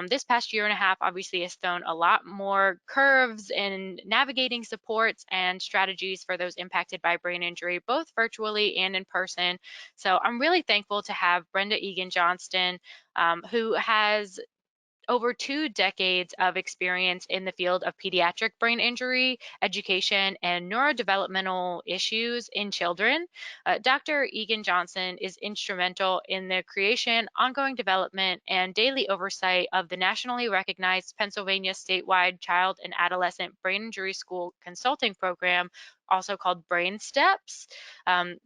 This past year and a half obviously has thrown a lot more curves in navigating supports and strategies for those impacted by brain injury, both virtually and in person. So I'm really thankful to have Brenda Egan Johnston, who has over 2 decades of experience in the field of pediatric brain injury, education, and neurodevelopmental issues in children. Dr. Egan Johnson is instrumental in the creation, ongoing development, and daily oversight of the nationally recognized Pennsylvania statewide Child and Adolescent Brain Injury School Consulting Program, also called Brain Steps,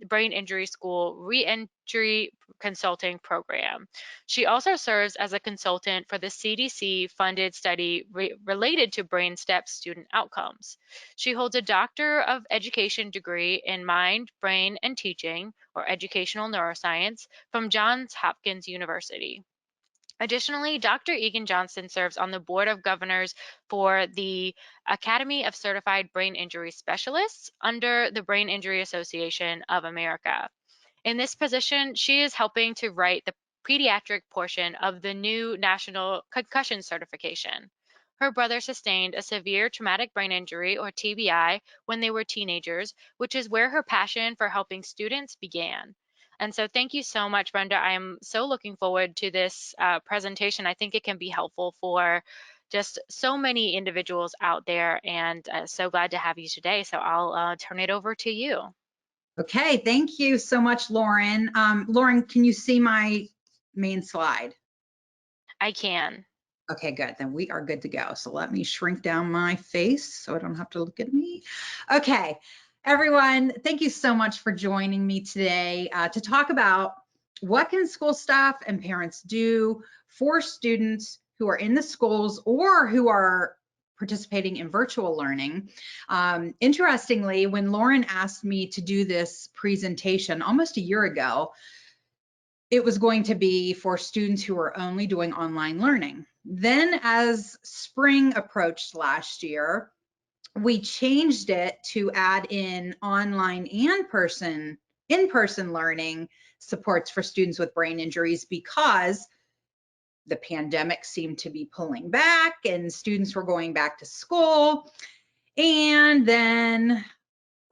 Brain Injury School Reentry Consulting Program. She also serves as a consultant for the CDC-funded study related to Brain Steps student outcomes. She holds a Doctor of Education degree in Mind, Brain, and Teaching, or Educational Neuroscience, from Johns Hopkins University. Additionally, Dr. Egan Johnson serves on the Board of Governors for the Academy of Certified Brain Injury Specialists under the Brain Injury Association of America. In this position, she is helping to write the pediatric portion of the new national concussion certification. Her brother sustained a severe traumatic brain injury, or TBI, when they were teenagers, which is where her passion for helping students began. And so thank you so much, Brenda. I am so looking forward to this presentation. I think it can be helpful for just so many individuals out there, and so glad to have you today. So I'll turn it over to you. Okay, thank you so much, Lauren. Lauren, can you see my main slide? I can. Okay, good. Then we are good to go. So let me shrink down my face so I don't have to look at me. Okay, everyone, thank you so much for joining me today to talk about what can school staff and parents do for students who are in the schools or who are participating in virtual learning. Interestingly, when Lauren asked me to do this presentation almost a year ago, it was going to be for students who are only doing online learning. Then as spring approached last year, we changed it to add in online and in-person learning supports for students with brain injuries because the pandemic seemed to be pulling back and students were going back to school. And then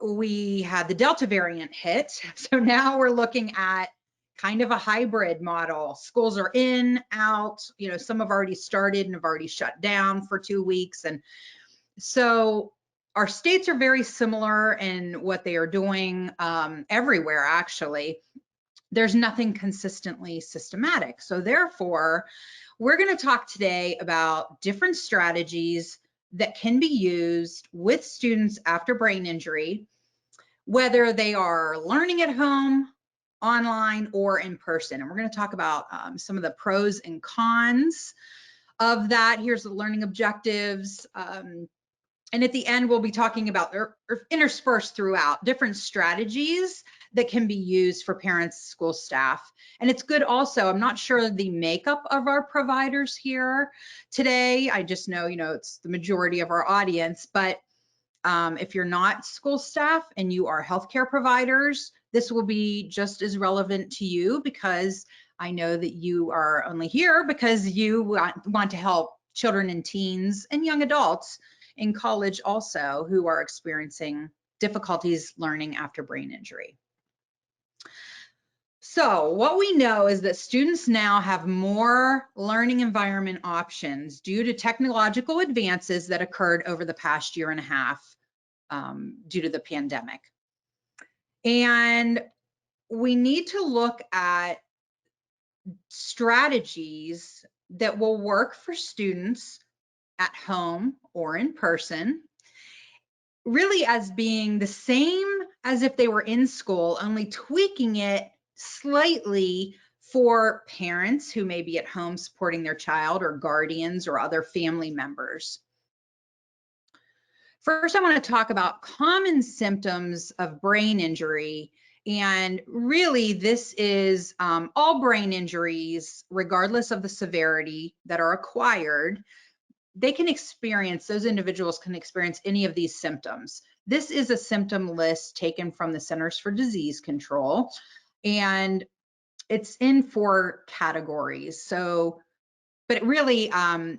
we had the Delta variant hit. So now we're looking at kind of a hybrid model. Schools are in, out, some have already started and have already shut down for 2 weeks. And so our states are very similar in what they are doing everywhere, actually. There's nothing consistently systematic. So therefore, we're going to talk today about different strategies that can be used with students after brain injury, whether they are learning at home, online, or in person. And we're going to talk about some of the pros and cons of that. Here's the learning objectives. And at the end, we'll be talking about, or interspersed throughout, different strategies that can be used for parents, school staff. And it's good also, I'm not sure the makeup of our providers here today. I just know, it's the majority of our audience, but if you're not school staff and you are healthcare providers, this will be just as relevant to you because I know that you are only here because you want to help children and teens and young adults in college also who are experiencing difficulties learning after brain injury. So what we know is that students now have more learning environment options due to technological advances that occurred over the past year and a half due to the pandemic. And we need to look at strategies that will work for students at home or in person, really as being the same as if they were in school, only tweaking it slightly for parents who may be at home supporting their child or guardians or other family members. First, I want to talk about common symptoms of brain injury. And really, this is all brain injuries, regardless of the severity, that are acquired. They can experience, those individuals can experience any of these symptoms. This is a symptom list taken from the Centers for Disease Control, and it's in 4 categories. So But really,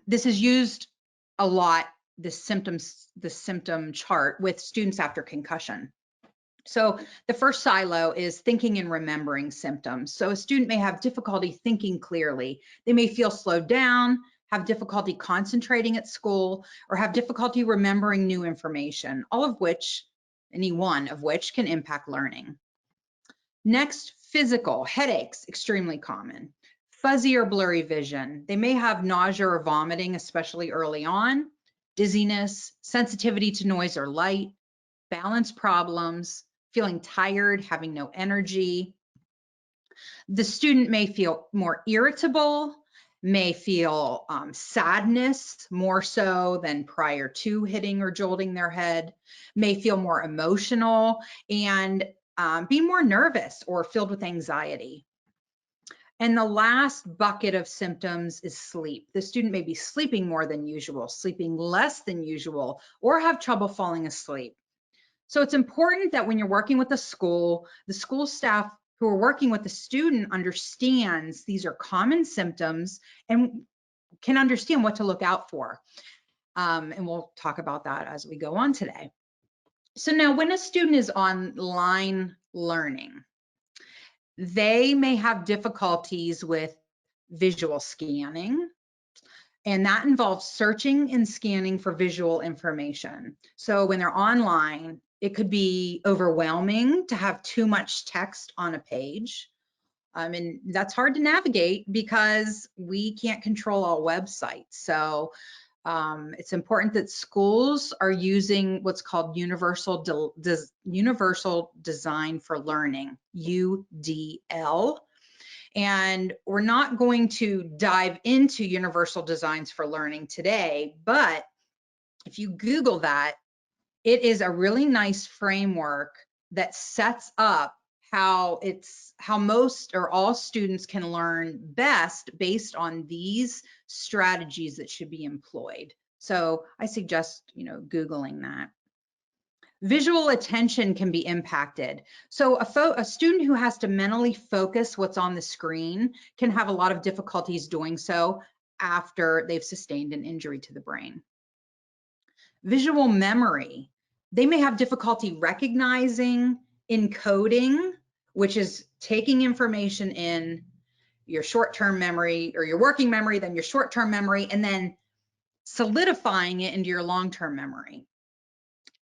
this is used a lot, the symptom chart with students after concussion. So the first silo is thinking and remembering symptoms. So a student may have difficulty thinking clearly. They may feel slowed down, have difficulty concentrating at school, or have difficulty remembering new information, all of which, any one of which, can impact learning. Next, physical, headaches, extremely common. Fuzzy or blurry vision. They may have nausea or vomiting, especially early on, dizziness, sensitivity to noise or light, balance problems, feeling tired, having no energy. The student may feel more irritable, may feel sadness more so than prior to hitting or jolting their head, may feel more emotional, and be more nervous or filled with anxiety. And the last bucket of symptoms is sleep. The student may be sleeping more than usual, sleeping less than usual, or have trouble falling asleep. So it's important that when you're working with the school staff who are working with the student understands these are common symptoms and can understand what to look out for. And we'll talk about that as we go on today. So now when a student is online learning, they may have difficulties with visual scanning, and that involves searching and scanning for visual information. So when they're online, it could be overwhelming to have too much text on a page. And that's hard to navigate because we can't control all websites. So it's important that schools are using what's called Universal Design for Learning, UDL. And we're not going to dive into universal designs for learning today, but if you Google that, it is a really nice framework that sets up how most or all students can learn best based on these strategies that should be employed. So I suggest, Googling that. Visual attention can be impacted. So a student who has to mentally focus what's on the screen can have a lot of difficulties doing so after they've sustained an injury to the brain. Visual memory. They may have difficulty recognizing, encoding, which is taking information in your short-term memory or your working memory, then your short-term memory, and then solidifying it into your long-term memory.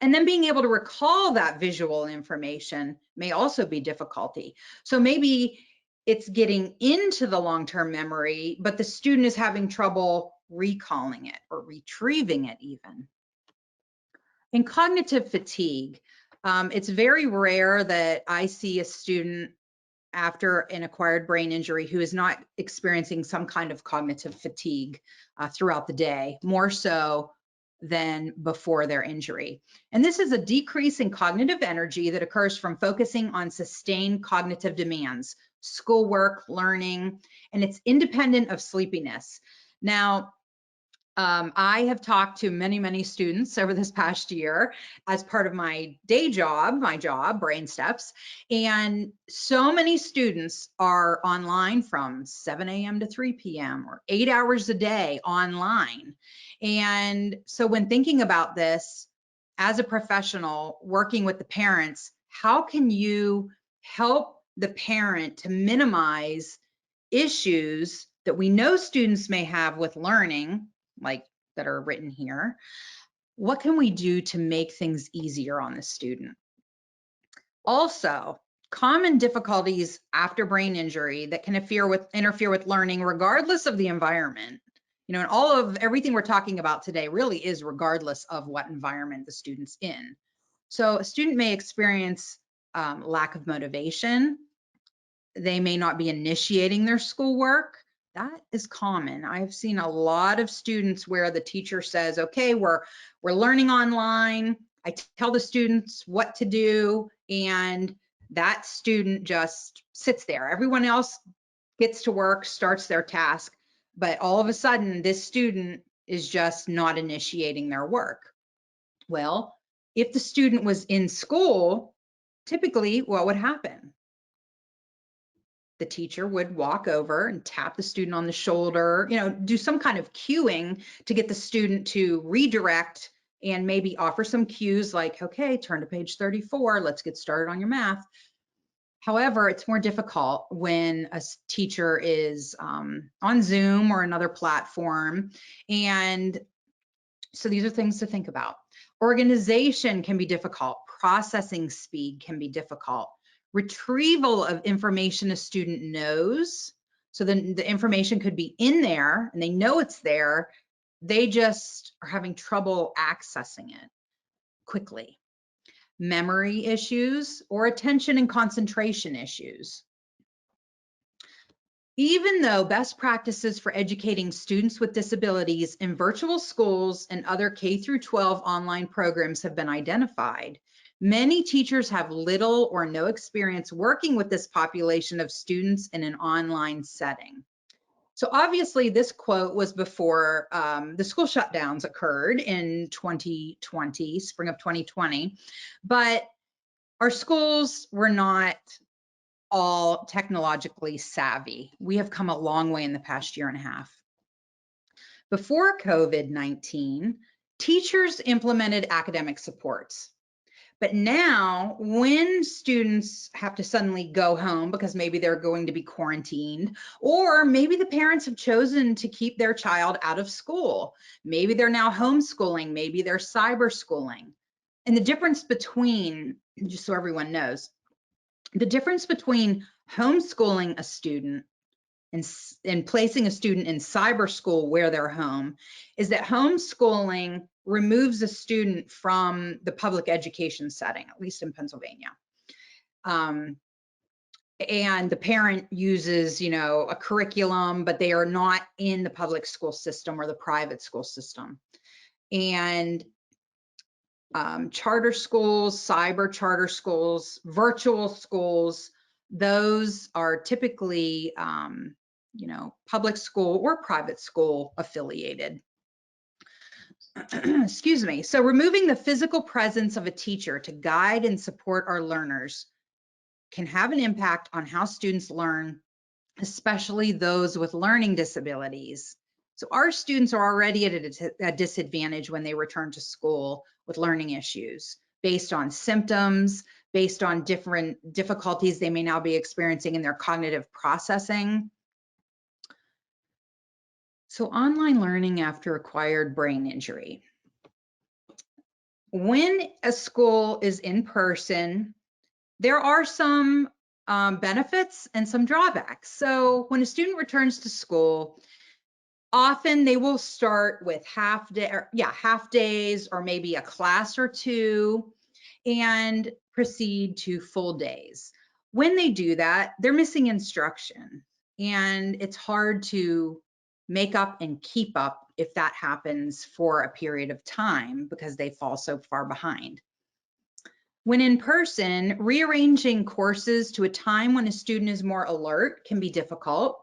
And then being able to recall that visual information may also be difficulty. So maybe it's getting into the long-term memory, but the student is having trouble recalling it or retrieving it even. In cognitive fatigue, it's very rare that I see a student after an acquired brain injury who is not experiencing some kind of cognitive fatigue throughout the day, more so than before their injury. And this is a decrease in cognitive energy that occurs from focusing on sustained cognitive demands, schoolwork, learning, and it's independent of sleepiness. Now, I have talked to many students over this past year as part of my day job, Brain Steps, and so many students are online from 7 a.m. to 3 p.m. or 8 hours a day online. And so when thinking about this as a professional working with the parents, how can you help the parent to minimize issues that we know students may have with learning, like that are written here? What can we do to make things easier on the student? Also, common difficulties after brain injury that can interfere with learning regardless of the environment. And everything we're talking about today really is regardless of what environment the student's in. So a student may experience lack of motivation. They may not be initiating their schoolwork. That is common. I've seen a lot of students where the teacher says, okay, we're learning online. I tell the students what to do, and that student just sits there. Everyone else gets to work, starts their task, but all of a sudden this student is just not initiating their work. Well, if the student was in school, typically what would happen? the teacher would walk over and tap the student on the shoulder, do some kind of cueing to get the student to redirect and maybe offer some cues like, okay, turn to page 34, let's get started on your math. However, it's more difficult when a teacher is on Zoom or another platform. And so these are things to think about. Organization can be difficult. Processing speed can be difficult. Retrieval of information a student knows. So then the information could be in there and they know it's there. They just are having trouble accessing it quickly. Memory issues or attention and concentration issues. Even though best practices for educating students with disabilities in virtual schools and other K-12 online programs have been identified, many teachers have little or no experience working with this population of students in an online setting. So obviously this quote was before the school shutdowns occurred in 2020, spring of 2020, but our schools were not all technologically savvy. We have come a long way in the past year and a half. Before COVID-19, teachers implemented academic supports. But now, when students have to suddenly go home because maybe they're going to be quarantined, or maybe the parents have chosen to keep their child out of school, maybe they're now homeschooling, maybe they're cyber schooling. And the difference between, just so everyone knows, the difference between homeschooling a student and placing a student in cyber school where they're home is that homeschooling removes a student from the public education setting, at least in Pennsylvania. And the parent uses, a curriculum, but they are not in the public school system or the private school system. And charter schools, cyber charter schools, virtual schools, those are typically, public school or private school affiliated. Excuse me. So removing the physical presence of a teacher to guide and support our learners can have an impact on how students learn, especially those with learning disabilities. So our students are already at a disadvantage when they return to school with learning issues based on symptoms, based on different difficulties they may now be experiencing in their cognitive processing. So online learning after acquired brain injury. When a school is in person, there are some benefits and some drawbacks. So when a student returns to school, often they will start with half days or maybe a class or two and proceed to full days. When they do that, they're missing instruction, and it's hard to make up and keep up if that happens for a period of time because they fall so far behind. When in person, rearranging courses to a time when a student is more alert can be difficult,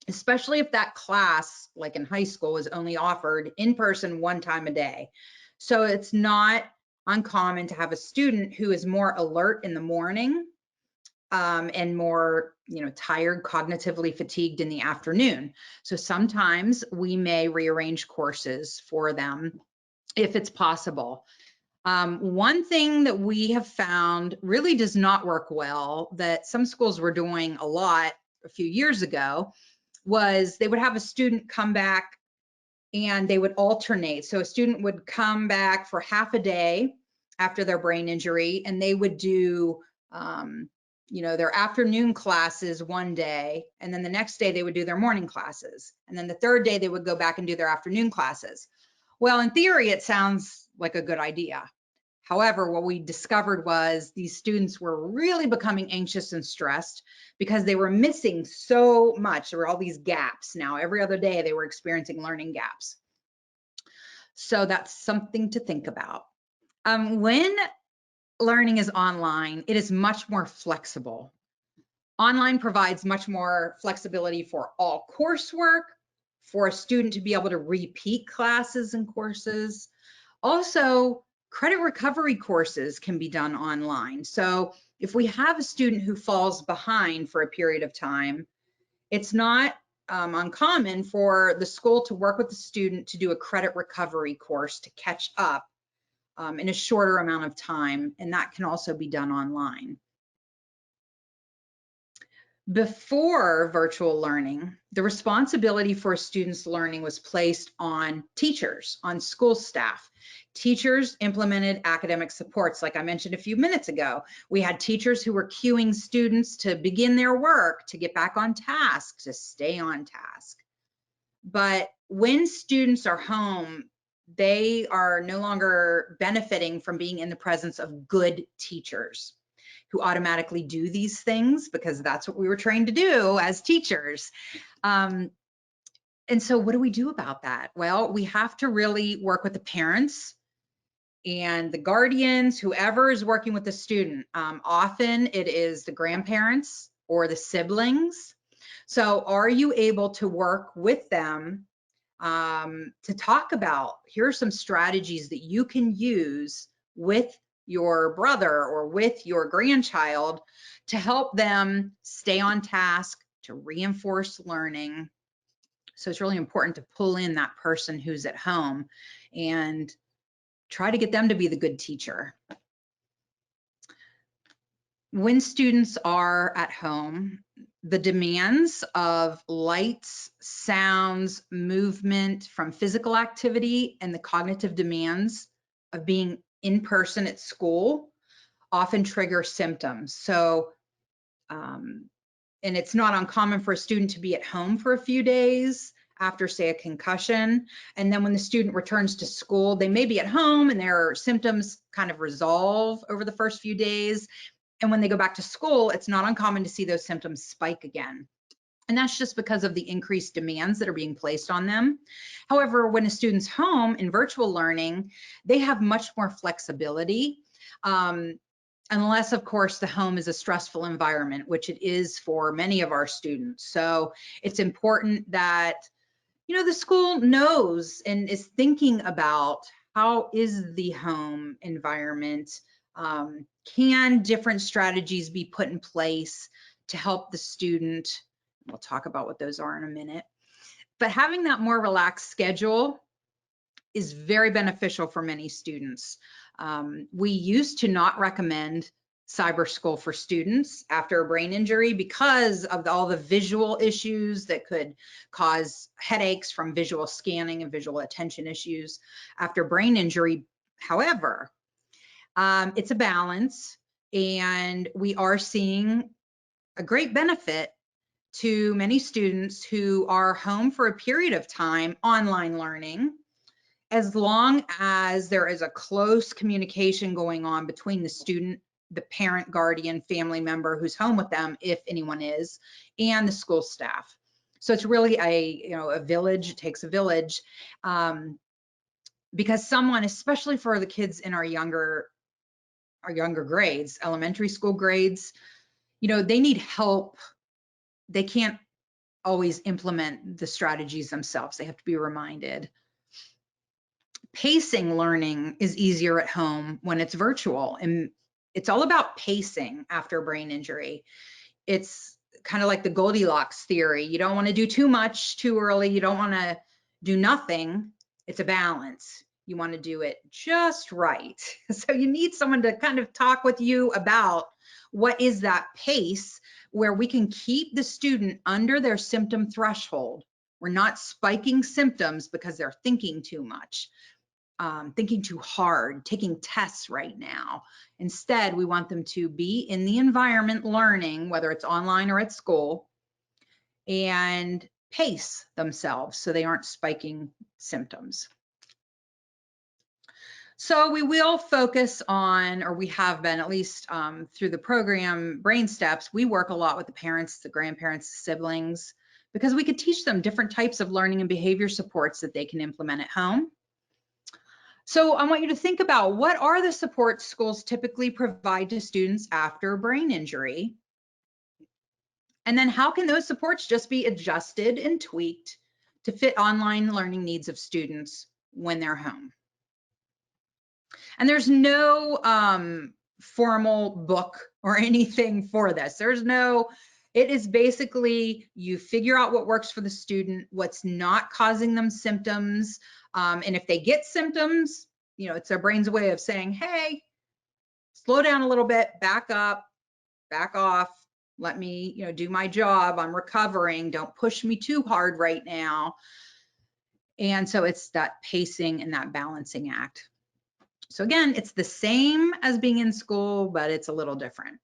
especially if that class, like in high school, is only offered in person one time a day. So it's not uncommon to have a student who is more alert in the morning and more, tired, cognitively fatigued in the afternoon. So sometimes we may rearrange courses for them if it's possible. One thing that we have found really does not work well, that some schools were doing a lot a few years ago, was they would have a student come back and they would alternate. So a student would come back for half a day after their brain injury, and they would do, their afternoon classes one day, and then the next day they would do their morning classes. And then the third day they would go back and do their afternoon classes. Well, in theory, it sounds like a good idea. However, what we discovered was these students were really becoming anxious and stressed because they were missing so much. There were all these gaps. Now, every other day they were experiencing learning gaps. So that's something to think about. When learning is online, it is much more flexible. Online provides much more flexibility for all coursework, for a student to be able to repeat classes and courses. Also, credit recovery courses can be done online. So if we have a student who falls behind for a period of time, it's not uncommon for the school to work with the student to do a credit recovery course to catch up in a shorter amount of time, and that can also be done online. Before virtual learning, the responsibility for a student's learning was placed on teachers, on school staff. Teachers implemented academic supports, like I mentioned a few minutes ago. We had teachers who were cueing students to begin their work, to get back on task, to stay on task. But when students are home, they are no longer benefiting from being in the presence of good teachers who automatically do these things because that's what we were trained to do as teachers. And so what do we do about that? Well, we have to really work with the parents and the guardians, whoever is working with the student. Often it is the grandparents or the siblings. So are you able to work with them to talk about, here are some strategies that you can use with your brother or with your grandchild to help them stay on task, to reinforce learning. So it's really important to pull in that person who's at home and try to get them to be the good teacher. When students are at home, the demands of lights, sounds, movement from physical activity, and the cognitive demands of being in person at school often trigger symptoms. So, and it's not uncommon for a student to be at home for a few days after, say, a concussion. And then when the student returns to school, they may be at home and their symptoms kind of resolve over the first few days. And when they go back to school, it's not uncommon to see those symptoms spike again. And that's just because of the increased demands that are being placed on them. However, when a student's home in virtual learning, they have much more flexibility, unless, of course, the home is a stressful environment, which it is for many of our students. So it's important that, you know, the school knows and is thinking about how is the home environment. Can different strategies be put in place to help the student? We'll talk about what those are in a minute. But having that more relaxed schedule is very beneficial for many students. We used to not recommend cyber school for students after a brain injury because of all the visual issues that could cause headaches from visual scanning and visual attention issues after brain injury. However, it's a balance, and we are seeing a great benefit to many students who are home for a period of time online learning, as long as there is a close communication going on between the student, the parent, guardian, family member who's home with them, if anyone is, and the school staff. So it's really a village. It takes a village, because someone, especially for the kids in our younger grades, elementary school grades, they need help. They can't always implement the strategies themselves. They have to be reminded. Pacing learning is easier at home when it's virtual, and it's all about pacing after a brain injury. It's kind of like the Goldilocks theory. You don't want to do too much too early. You don't want to do nothing. It's a balance. You want to do it just right. So you need someone to kind of talk with you about what is that pace where we can keep the student under their symptom threshold. We're not spiking symptoms because they're thinking too much, thinking too hard, taking tests right now. Instead, we want them to be in the environment learning, whether it's online or at school, and pace themselves so they aren't spiking symptoms. So we will focus on, or we have been, at least through the program Brain Steps, we work a lot with the parents, the grandparents, the siblings, because we could teach them different types of learning and behavior supports that they can implement at home. So I want you to think about, what are the supports schools typically provide to students after a brain injury? And then how can those supports just be adjusted and tweaked to fit online learning needs of students when they're home? And there's no formal book or anything for this. It is basically you figure out what works for the student, what's not causing them symptoms. And if they get symptoms, it's their brain's way of saying, hey, slow down a little bit, back up, back off, let me, do my job. I'm recovering. Don't push me too hard right now. And so it's that pacing and that balancing act. So again, it's the same as being in school, but it's a little different.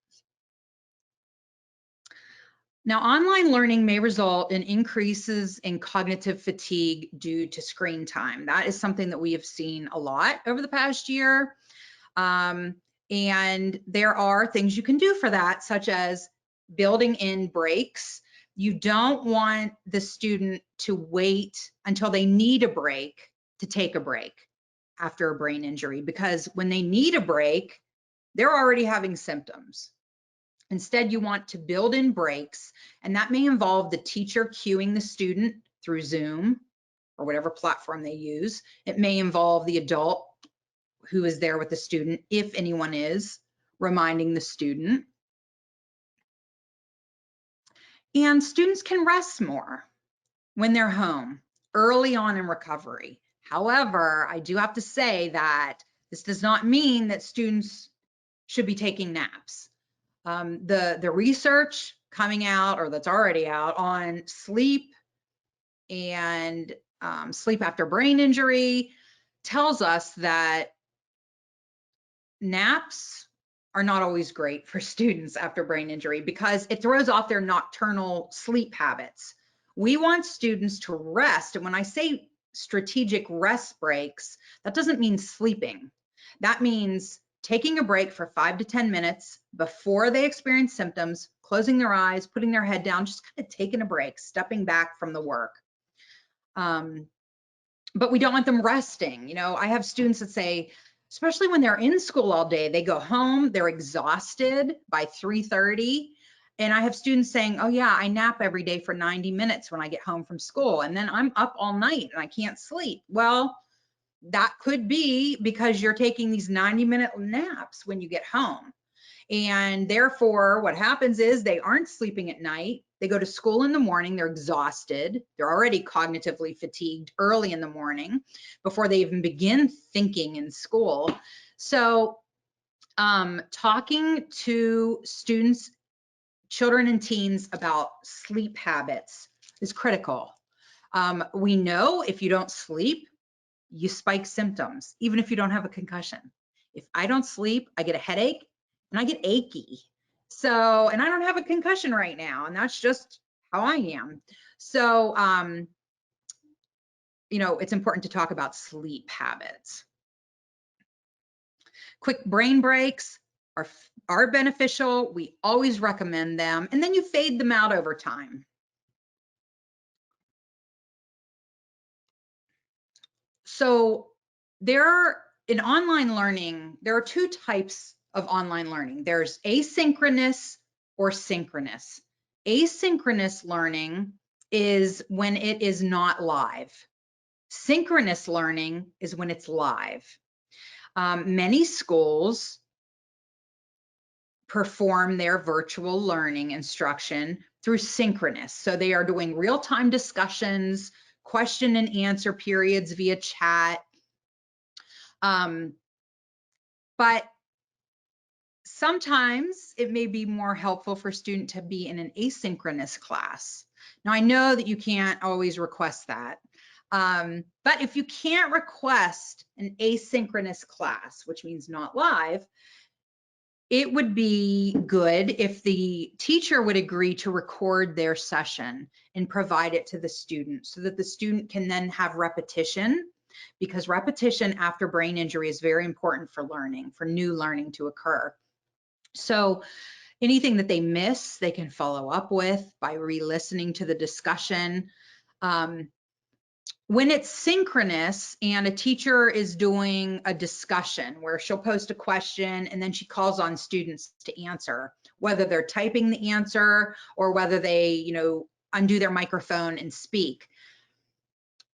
Now, online learning may result in increases in cognitive fatigue due to screen time. That is something that we have seen a lot over the past year. And there are things you can do for that, such as building in breaks. You don't want the student to wait until they need a break to take a break after a brain injury, because when they need a break, they're already having symptoms. Instead, you want to build in breaks, and that may involve the teacher cueing the student through Zoom or whatever platform they use. It may involve the adult who is there with the student, if anyone is, reminding the student. And students can rest more when they're home early on in recovery. However, I do have to say that this does not mean that students should be taking naps. The research coming out, or that's already out, on sleep and sleep after brain injury tells us that naps are not always great for students after brain injury because it throws off their nocturnal sleep habits. We want students to rest. And when I say strategic rest breaks, that doesn't mean sleeping. That means taking a break for 5 to 10 minutes before they experience symptoms, closing their eyes, putting their head down, just kind of taking a break, stepping back from the work. But we don't want them resting. I have students that say, especially when they're in school all day, they go home, they're exhausted by 3:30. And I have students saying, oh yeah, I nap every day for 90 minutes when I get home from school. And then I'm up all night and I can't sleep. Well, that could be because you're taking these 90-minute naps when you get home. And therefore, what happens is they aren't sleeping at night. They go to school in the morning, they're exhausted. They're already cognitively fatigued early in the morning before they even begin thinking in school. So talking to students, children and teens about sleep habits is critical. We know if you don't sleep, you spike symptoms, even if you don't have a concussion. If I don't sleep, I get a headache and I get achy. So, and I don't have a concussion right now, and that's just how I am. So, it's important to talk about sleep habits. Quick brain breaks are beneficial. We always recommend them, and then you fade them out over time. So in online learning, there are two types of online learning. There's asynchronous or synchronous. Asynchronous learning is when it is not live. Synchronous learning is when it's live. Many schools perform their virtual learning instruction through synchronous. So they are doing real-time discussions, question and answer periods via chat. But sometimes it may be more helpful for a student to be in an asynchronous class. Now, I know that you can't always request that. But if you can't request an asynchronous class, which means not live, it would be good if the teacher would agree to record their session and provide it to the student so that the student can then have repetition, because repetition after brain injury is very important for learning, for new learning to occur. So anything that they miss, they can follow up with by re-listening to the discussion. When it's synchronous and a teacher is doing a discussion where she'll post a question and then she calls on students to answer, whether they're typing the answer or whether they, undo their microphone and speak.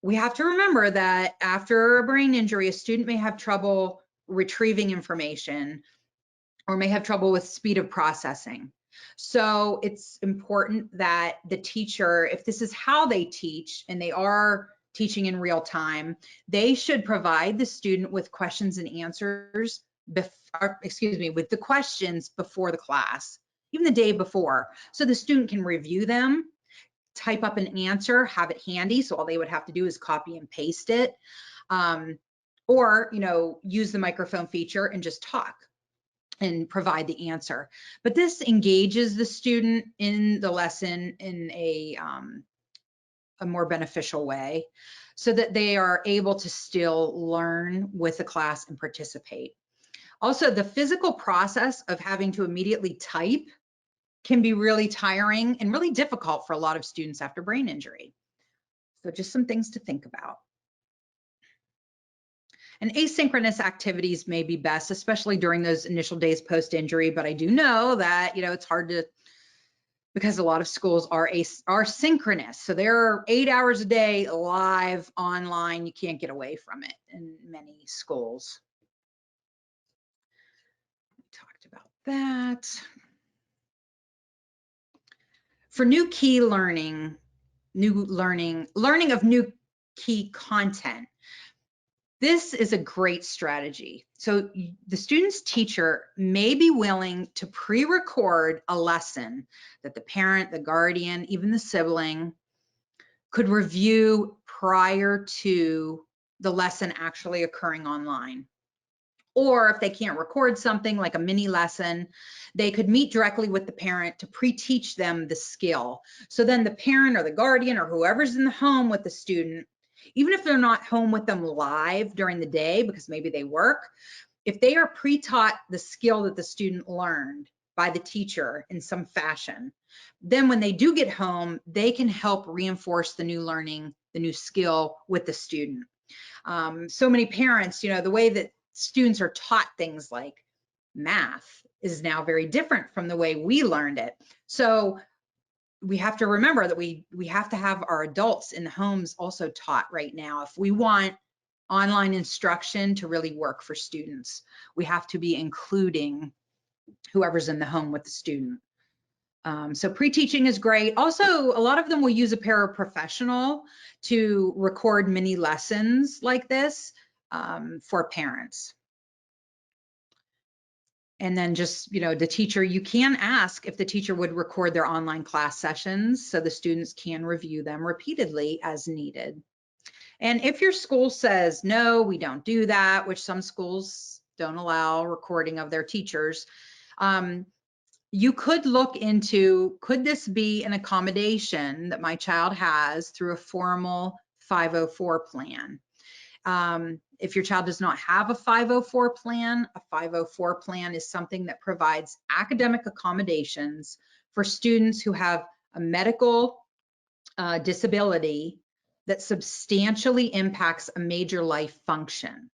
We have to remember that after a brain injury, a student may have trouble retrieving information. or may have trouble with speed of processing. So it's important that the teacher, if this is how they teach and they are teaching in real time, they should provide the student with questions and answers, with the questions before the class, even the day before, so the student can review them, type up an answer, have it handy, so all they would have to do is copy and paste it, or use the microphone feature and just talk and provide the answer. But this engages the student in the lesson in a more beneficial way, so that they are able to still learn with the class and participate. Also, the physical process of having to immediately type can be really tiring and really difficult for a lot of students after brain injury. So just some things to think about. And asynchronous activities may be best, especially during those initial days post-injury, but I do know that, it's hard to, because a lot of schools are synchronous. So they're 8 hours a day live online. You can't get away from it in many schools. We talked about that. For new key learning of new key content, this is a great strategy. So the student's teacher may be willing to pre-record a lesson that the parent, the guardian, even the sibling could review prior to the lesson actually occurring online. Or if they can't record something like a mini lesson, they could meet directly with the parent to pre-teach them the skill. So then the parent or the guardian or whoever's in the home with the student, even if they're not home with them live during the day because maybe they work, if they are pre-taught the skill that the student learned by the teacher in some fashion, then when they do get home, they can help reinforce the new learning, the new skill with the student. So many parents, the way that students are taught things like math is now very different from the way we learned it. So we have to remember that we have to have our adults in the homes also taught right now. If we want online instruction to really work for students, we have to be including whoever's in the home with the student. So pre-teaching is great. Also, a lot of them will use a paraprofessional to record mini lessons like this for parents. And then just, the teacher, you can ask if the teacher would record their online class sessions so the students can review them repeatedly as needed. And if your school says, no, we don't do that, which some schools don't allow recording of their teachers, you could look into, could this be an accommodation that my child has through a formal 504 plan? If your child does not have a 504 plan, a 504 plan is something that provides academic accommodations for students who have a medical disability that substantially impacts a major life function.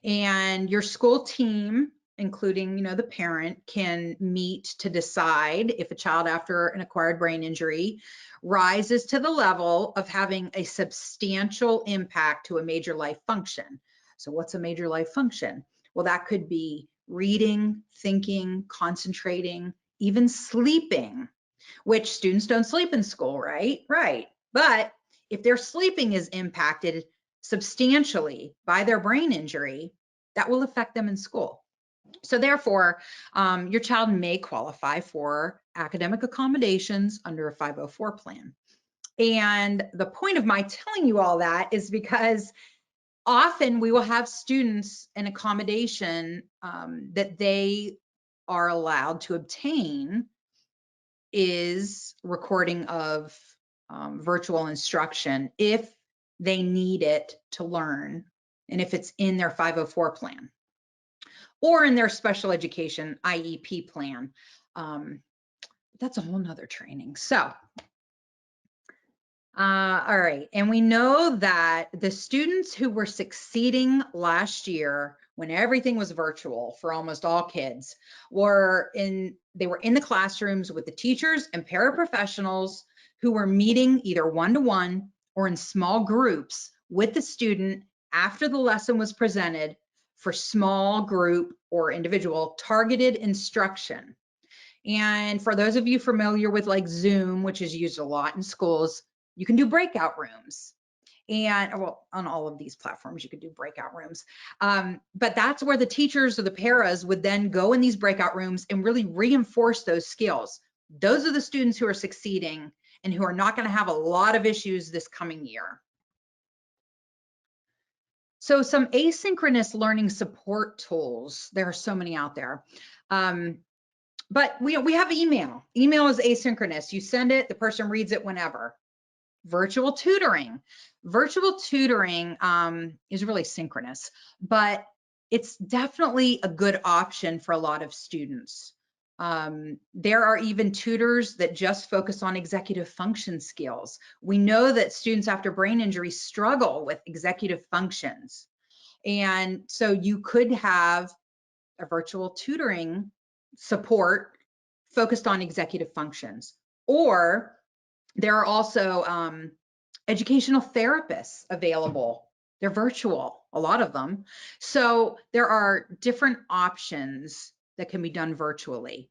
And your school team, including, the parent, can meet to decide if a child after an acquired brain injury rises to the level of having a substantial impact to a major life function. So what's a major life function? Well, that could be reading, thinking, concentrating, even sleeping, which students don't sleep in school, right? Right. But if their sleeping is impacted substantially by their brain injury, that will affect them in school. So therefore, your child may qualify for academic accommodations under a 504 plan. And the point of my telling you all that is because often we will have students an accommodation that they are allowed to obtain is recording of virtual instruction if they need it to learn and if it's in their 504 plan or in their special education IEP plan. That's a whole nother training. So, all right. And we know that the students who were succeeding last year when everything was virtual for almost all kids they were in the classrooms with the teachers and paraprofessionals who were meeting either one-to-one or in small groups with the student after the lesson was presented for small group or individual targeted instruction. And for those of you familiar with like Zoom, which is used a lot in schools, you can do breakout rooms. And well, on all of these platforms, you could do breakout rooms. But that's where the teachers or the paras would then go in these breakout rooms and really reinforce those skills. Those are the students who are succeeding and who are not going to have a lot of issues this coming year. So some asynchronous learning support tools, there are so many out there. But we have email. Email is asynchronous. You send it, the person reads it whenever. Virtual tutoring. Virtual tutoring is really synchronous, but it's definitely a good option for a lot of students. There are even tutors that just focus on executive function skills. We know that students after brain injury struggle with executive functions. And so you could have a virtual tutoring support focused on executive functions. Or there are also educational therapists available. They're virtual, a lot of them. So there are different options that can be done virtually.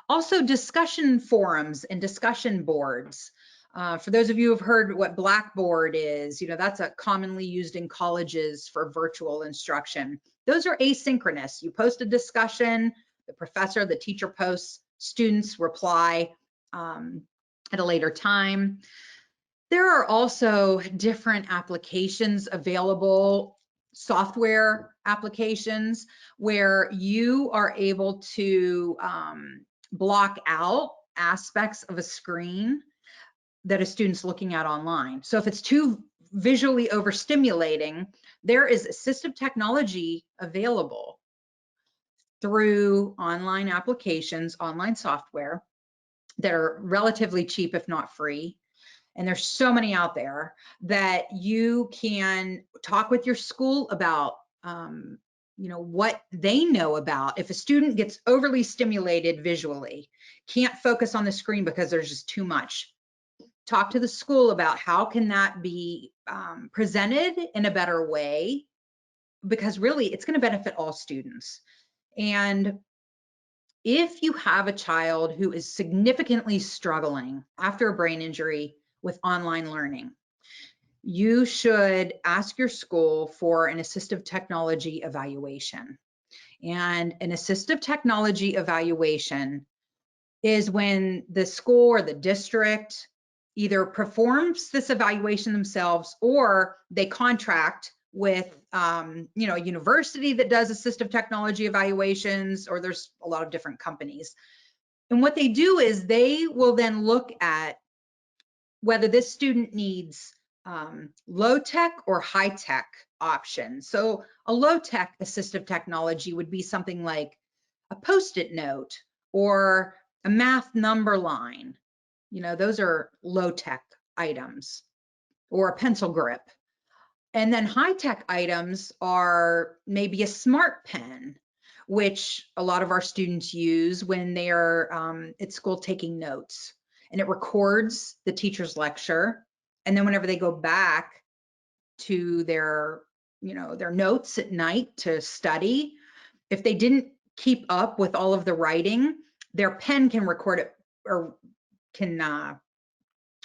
Also, discussion forums and discussion boards. For those of you who have heard what Blackboard is, that's a commonly used in colleges for virtual instruction. Those are asynchronous. You post a discussion, the professor, the teacher posts, students reply at a later time. There are also different applications available, software applications, where you are able to block out aspects of a screen that a student's looking at online. So if it's too visually overstimulating, there is assistive technology available through online applications, online software that are relatively cheap, if not free. And there's so many out there that you can talk with your school about, what they know about. If a student gets overly stimulated visually, can't focus on the screen because there's just too much, talk to the school about how can that be presented in a better way, because really it's going to benefit all students. And if you have a child who is significantly struggling after a brain injury with online learning, you should ask your school for an assistive technology evaluation. And an assistive technology evaluation is when the school or the district either performs this evaluation themselves, or they contract with a university that does assistive technology evaluations, or there's a lot of different companies. And what they do is they will then look at whether this student needs low tech or high tech options. So a low tech assistive technology would be something like a post-it note or a math number line. Those are low tech items, or a pencil grip. And then high tech items are maybe a smart pen, which a lot of our students use when they are at school taking notes. And it records the teacher's lecture. And then whenever they go back to their notes at night to study, if they didn't keep up with all of the writing, their pen can record it, or can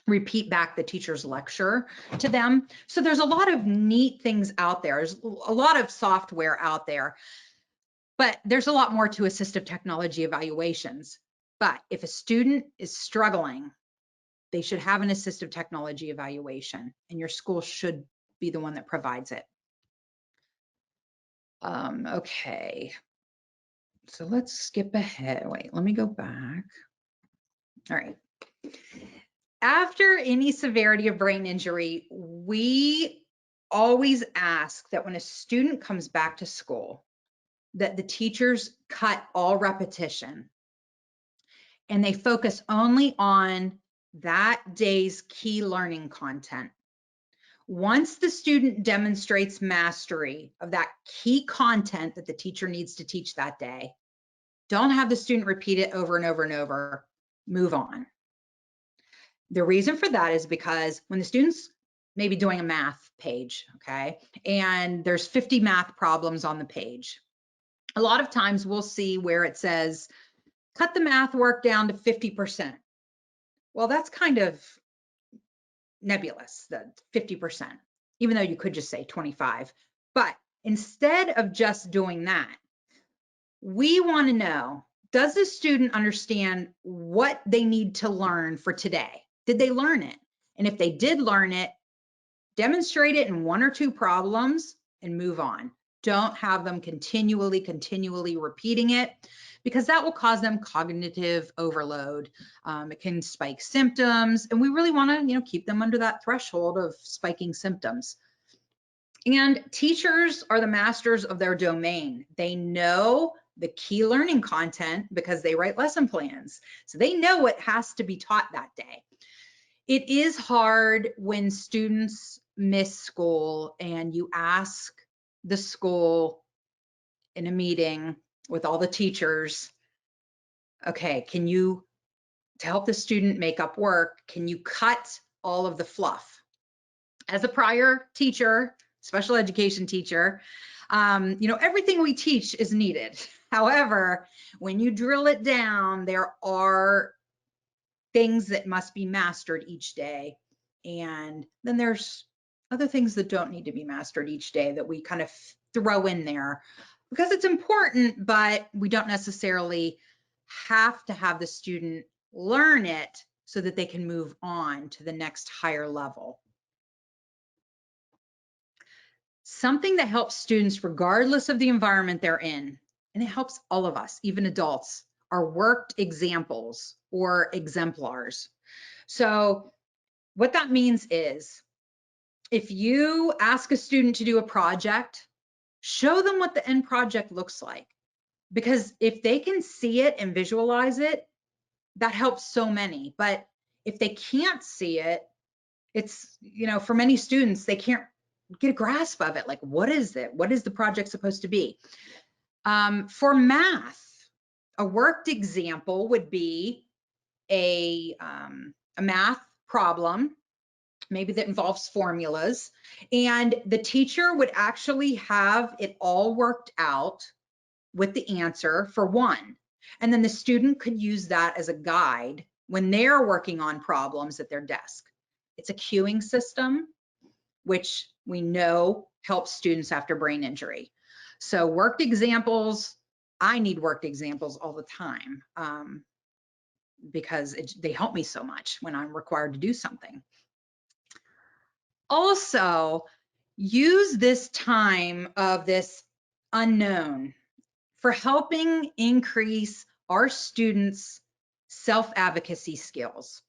repeat back the teacher's lecture to them. So there's a lot of neat things out there. There's a lot of software out there, but there's a lot more to assistive technology evaluations. But if a student is struggling, they should have an assistive technology evaluation, and your school should be the one that provides it. Okay, so let's skip ahead. Wait, let me go back. All right. After any severity of brain injury, we always ask that when a student comes back to school, that the teachers cut all repetition and they focus only on that day's key learning content. Once the student demonstrates mastery of that key content that the teacher needs to teach that day, don't have the student repeat it over and over and over. Move on. The reason for that is because when the students maybe doing a math page, okay? And there's 50 math problems on the page. A lot of times we'll see where it says, cut the math work down to 50%. Well, that's kind of nebulous, the 50%, even though you could just say 25. But instead of just doing that, we want to know, does the student understand what they need to learn for today? Did they learn it? And if they did learn it, demonstrate it in 1 or 2 problems and move on. Don't have them continually repeating it, because that will cause them cognitive overload. It can spike symptoms, and we really want to, keep them under that threshold of spiking symptoms. And teachers are the masters of their domain. They know the key learning content because they write lesson plans. So they know what has to be taught that day. It is hard when students miss school and you ask the school in a meeting with all the teachers, okay, to help the student make up work, can you cut all of the fluff? As a prior teacher, special education teacher, everything we teach is needed. However, when you drill it down, there are things that must be mastered each day. And then there's other things that don't need to be mastered each day that we kind of throw in there because it's important, but we don't necessarily have to have the student learn it so that they can move on to the next higher level. Something that helps students regardless of the environment they're in, and it helps all of us, even adults, are worked examples or exemplars. So what that means is, if you ask a student to do a project, show them what the end project looks like. Because if they can see it and visualize it, that helps so many. But if they can't see it, it's, for many students, they can't get a grasp of it. Like, what is it? What is the project supposed to be? For math, a worked example would be a math problem, maybe that involves formulas, and the teacher would actually have it all worked out with the answer for one. And then the student could use that as a guide when they're working on problems at their desk. It's a cueing system, which we know helps students after brain injury. So worked examples, I need worked examples all the time because they help me so much when I'm required to do something. Also, use this time of this unknown for helping increase our students' self-advocacy skills.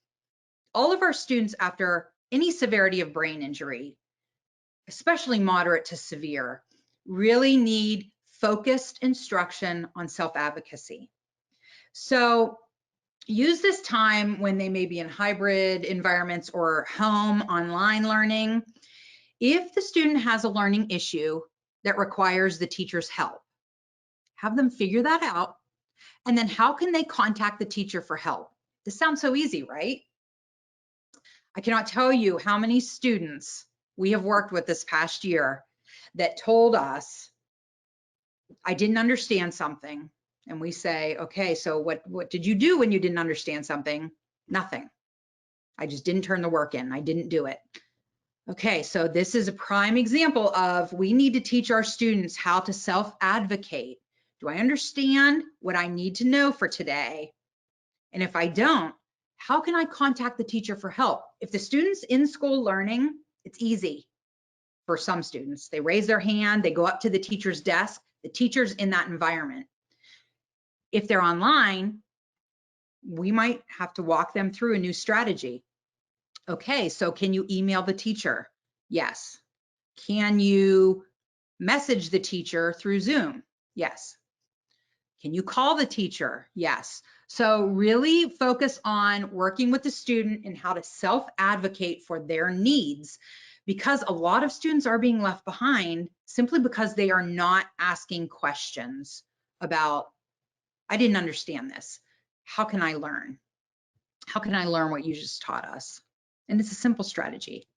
All of our students after any severity of brain injury, especially moderate to severe, really need focused instruction on self-advocacy. So use this time when they may be in hybrid environments or home online learning. If the student has a learning issue that requires the teacher's help, have them figure that out. And then how can they contact the teacher for help? This sounds so easy, right? I cannot tell you how many students we have worked with this past year that told us, I didn't understand something. And we say, okay, so what did you do when you didn't understand something? Nothing. I just didn't turn the work in. I didn't do it. Okay, so this is a prime example of we need to teach our students how to self-advocate. Do I understand what I need to know for today? And if I don't, how can I contact the teacher for help? If the student's in school learning, it's easy for some students. They raise their hand, they go up to the teacher's desk, the teacher's in that environment. If they're online, we might have to walk them through a new strategy. Okay, so can you email the teacher? Yes. Can you message the teacher through Zoom? Yes. Can you call the teacher? Yes. So really focus on working with the student and how to self-advocate for their needs, because a lot of students are being left behind simply because they are not asking questions about, I didn't understand this. How can I learn? How can I learn what you just taught us? And it's a simple strategy.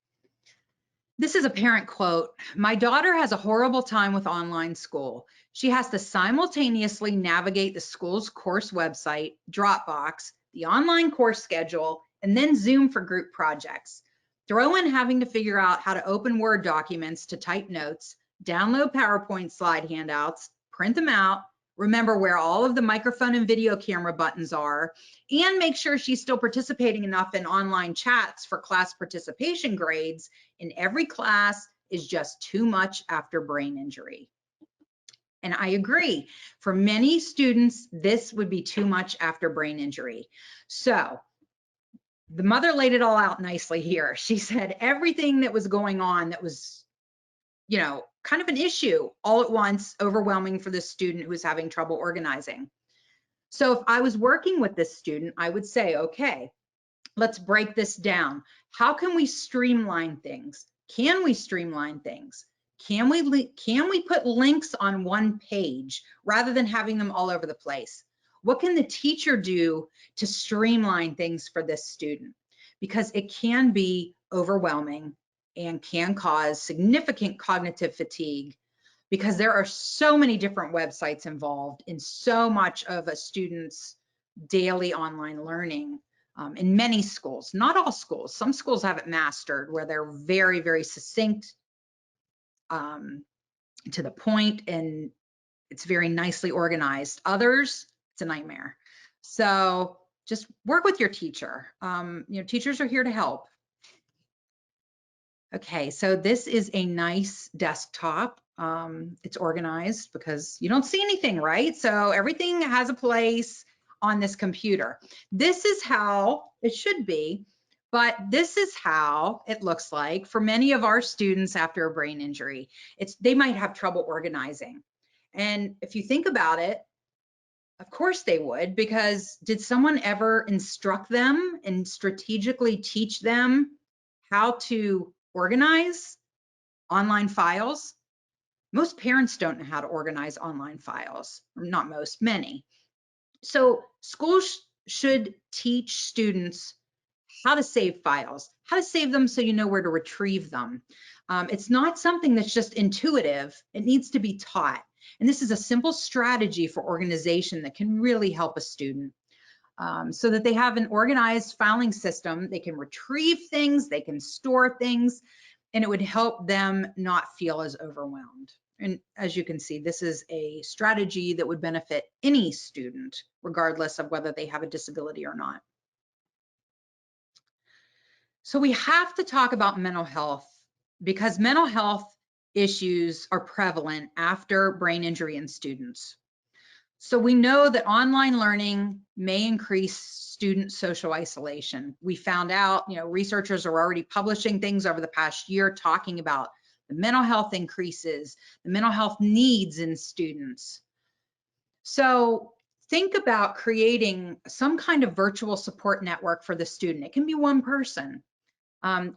This is a parent quote. My daughter has a horrible time with online school. She has to simultaneously navigate the school's course website, Dropbox, the online course schedule, and then Zoom for group projects. Throw in having to figure out how to open Word documents to type notes, download PowerPoint slide handouts, print them out, remember where all of the microphone and video camera buttons are, and make sure she's still participating enough in online chats for class participation grades in every class is just too much after brain injury. And I agree. For many students, this would be too much after brain injury. So the mother laid it all out nicely here. She said everything that was going on that was, you know, kind of an issue all at once, overwhelming for the student who was having trouble organizing. So if I was working with this student, I would say, okay, let's break this down. How can we streamline things? Can we streamline things? Can we put links on one page rather than having them all over the place? What can the teacher do to streamline things for this student? Because it can be overwhelming and can cause significant cognitive fatigue because there are so many different websites involved in so much of a student's daily online learning. In many schools, not all schools. Some schools have it mastered where they're very, very succinct, to the point, and it's very nicely organized. Others, it's a nightmare. So just work with your teacher. You know, teachers are here to help. Okay, so this is a nice desktop. It's organized because you don't see anything, right? So everything has a place on this computer. This is how it should be, but this is how it looks like for many of our students after a brain injury. They might have trouble organizing. And if you think about it, of course they would, because did someone ever instruct them and strategically teach them how to organize online files? Most parents don't know how to organize online files, not most, many. So schools should teach students how to save files, how to save them so you know where to retrieve them. It's not something that's just intuitive. It needs to be taught. And this is a simple strategy for organization that can really help a student. So that they have an organized filing system. They can retrieve things, they can store things, and it would help them not feel as overwhelmed. And as you can see, this is a strategy that would benefit any student, regardless of whether they have a disability or not. So we have to talk about mental health because mental health issues are prevalent after brain injury in students. So we know that online learning may increase student social isolation. We found out, you know, researchers are already publishing things over the past year talking about the mental health increases, the mental health needs in students. So think about creating some kind of virtual support network for the student. It can be one person.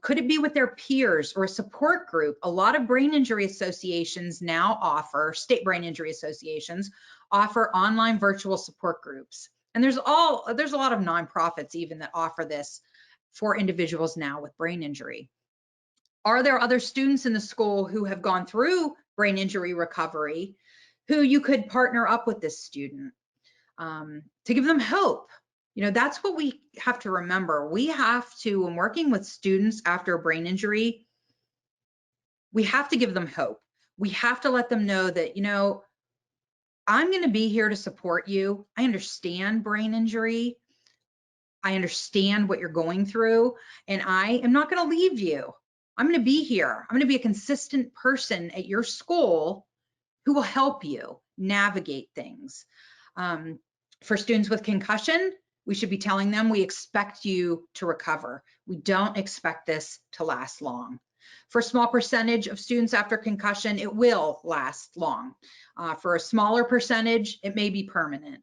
Could it be with their peers or a support group? A lot of brain injury associations now offer, state brain injury associations offer online virtual support groups. And there's a lot of nonprofits even that offer this for individuals now with brain injury. Are there other students in the school who have gone through brain injury recovery who you could partner up with this student to give them hope? You know, that's what we have to remember. We have to, when working with students after a brain injury, we have to give them hope. We have to let them know that, you know, I'm going to be here to support you. I understand brain injury. I understand what you're going through, and I am not going to leave you. I'm going to be here. I'm going to be a consistent person at your school who will help you navigate things. For students with concussion, we should be telling them we expect you to recover. We don't expect this to last long. For a small percentage of students after concussion, it will last long. For a smaller percentage, it may be permanent.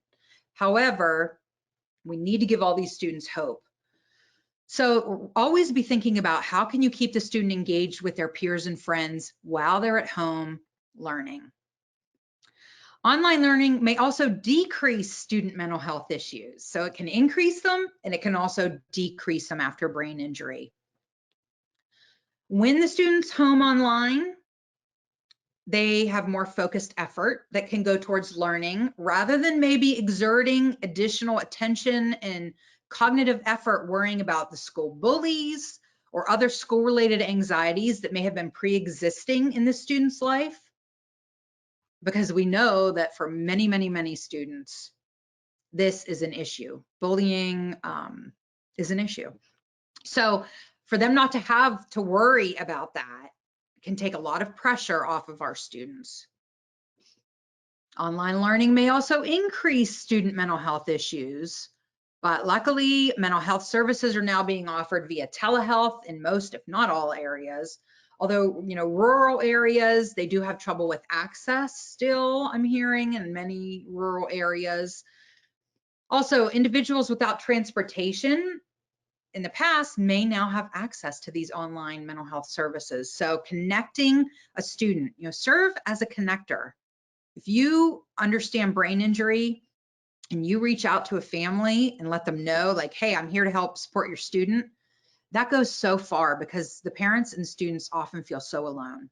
However, we need to give all these students hope. So always be thinking about how can you keep the student engaged with their peers and friends while they're at home learning. Online learning may also decrease student mental health issues. So it can increase them and it can also decrease them after brain injury. When the student's home online, they have more focused effort that can go towards learning rather than maybe exerting additional attention and cognitive effort worrying about the school bullies or other school-related anxieties that may have been pre-existing in the student's life. Because we know that for many, many, many students, this is an issue. Bullying is an issue. So for them not to have to worry about that can take a lot of pressure off of our students. Online learning may also increase student mental health issues, but luckily mental health services are now being offered via telehealth in most, if not all areas. Although, rural areas, they do have trouble with access still, I'm hearing, in many rural areas. Also, individuals without transportation in the past may now have access to these online mental health services. So connecting a student, serve as a connector. If you understand brain injury and you reach out to a family and let them know, like, hey, I'm here to help support your student, that goes so far because the parents and students often feel so alone.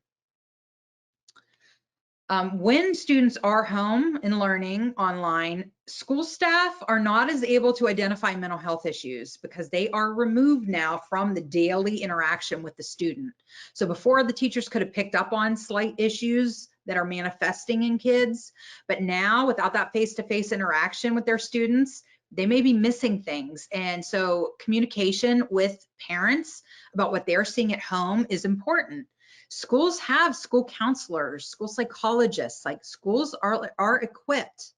When students are home and learning online, school staff are not as able to identify mental health issues because they are removed now from the daily interaction with the student. So before, the teachers could have picked up on slight issues that are manifesting in kids, but now without that face-to-face interaction with their students, they may be missing things. And so communication with parents about what they're seeing at home is important. Schools have school counselors, school psychologists, like schools are equipped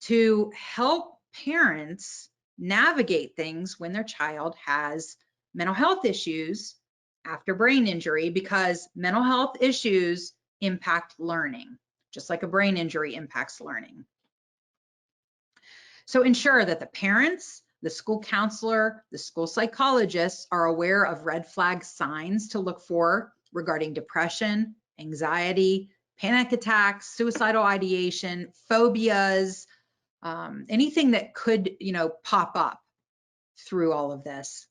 to help parents navigate things when their child has mental health issues after brain injury, because mental health issues impact learning, just like a brain injury impacts learning. So ensure that the parents, the school counselor, the school psychologists are aware of red flag signs to look for regarding depression, anxiety, panic attacks, suicidal ideation, phobias, anything that could, pop up through all of this.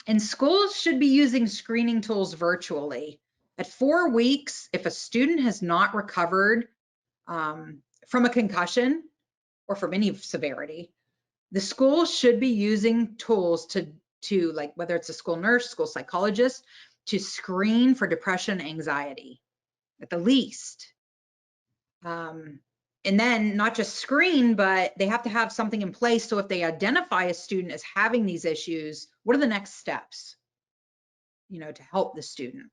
And schools should be using screening tools virtually. At 4 weeks, if a student has not recovered from a concussion or from any severity, the school should be using tools to like, whether it's a school nurse, school psychologist, to screen for depression, anxiety, at the least. And then not just screen, but they have to have something in place. So if they identify a student as having these issues, what are the next steps, to help the student?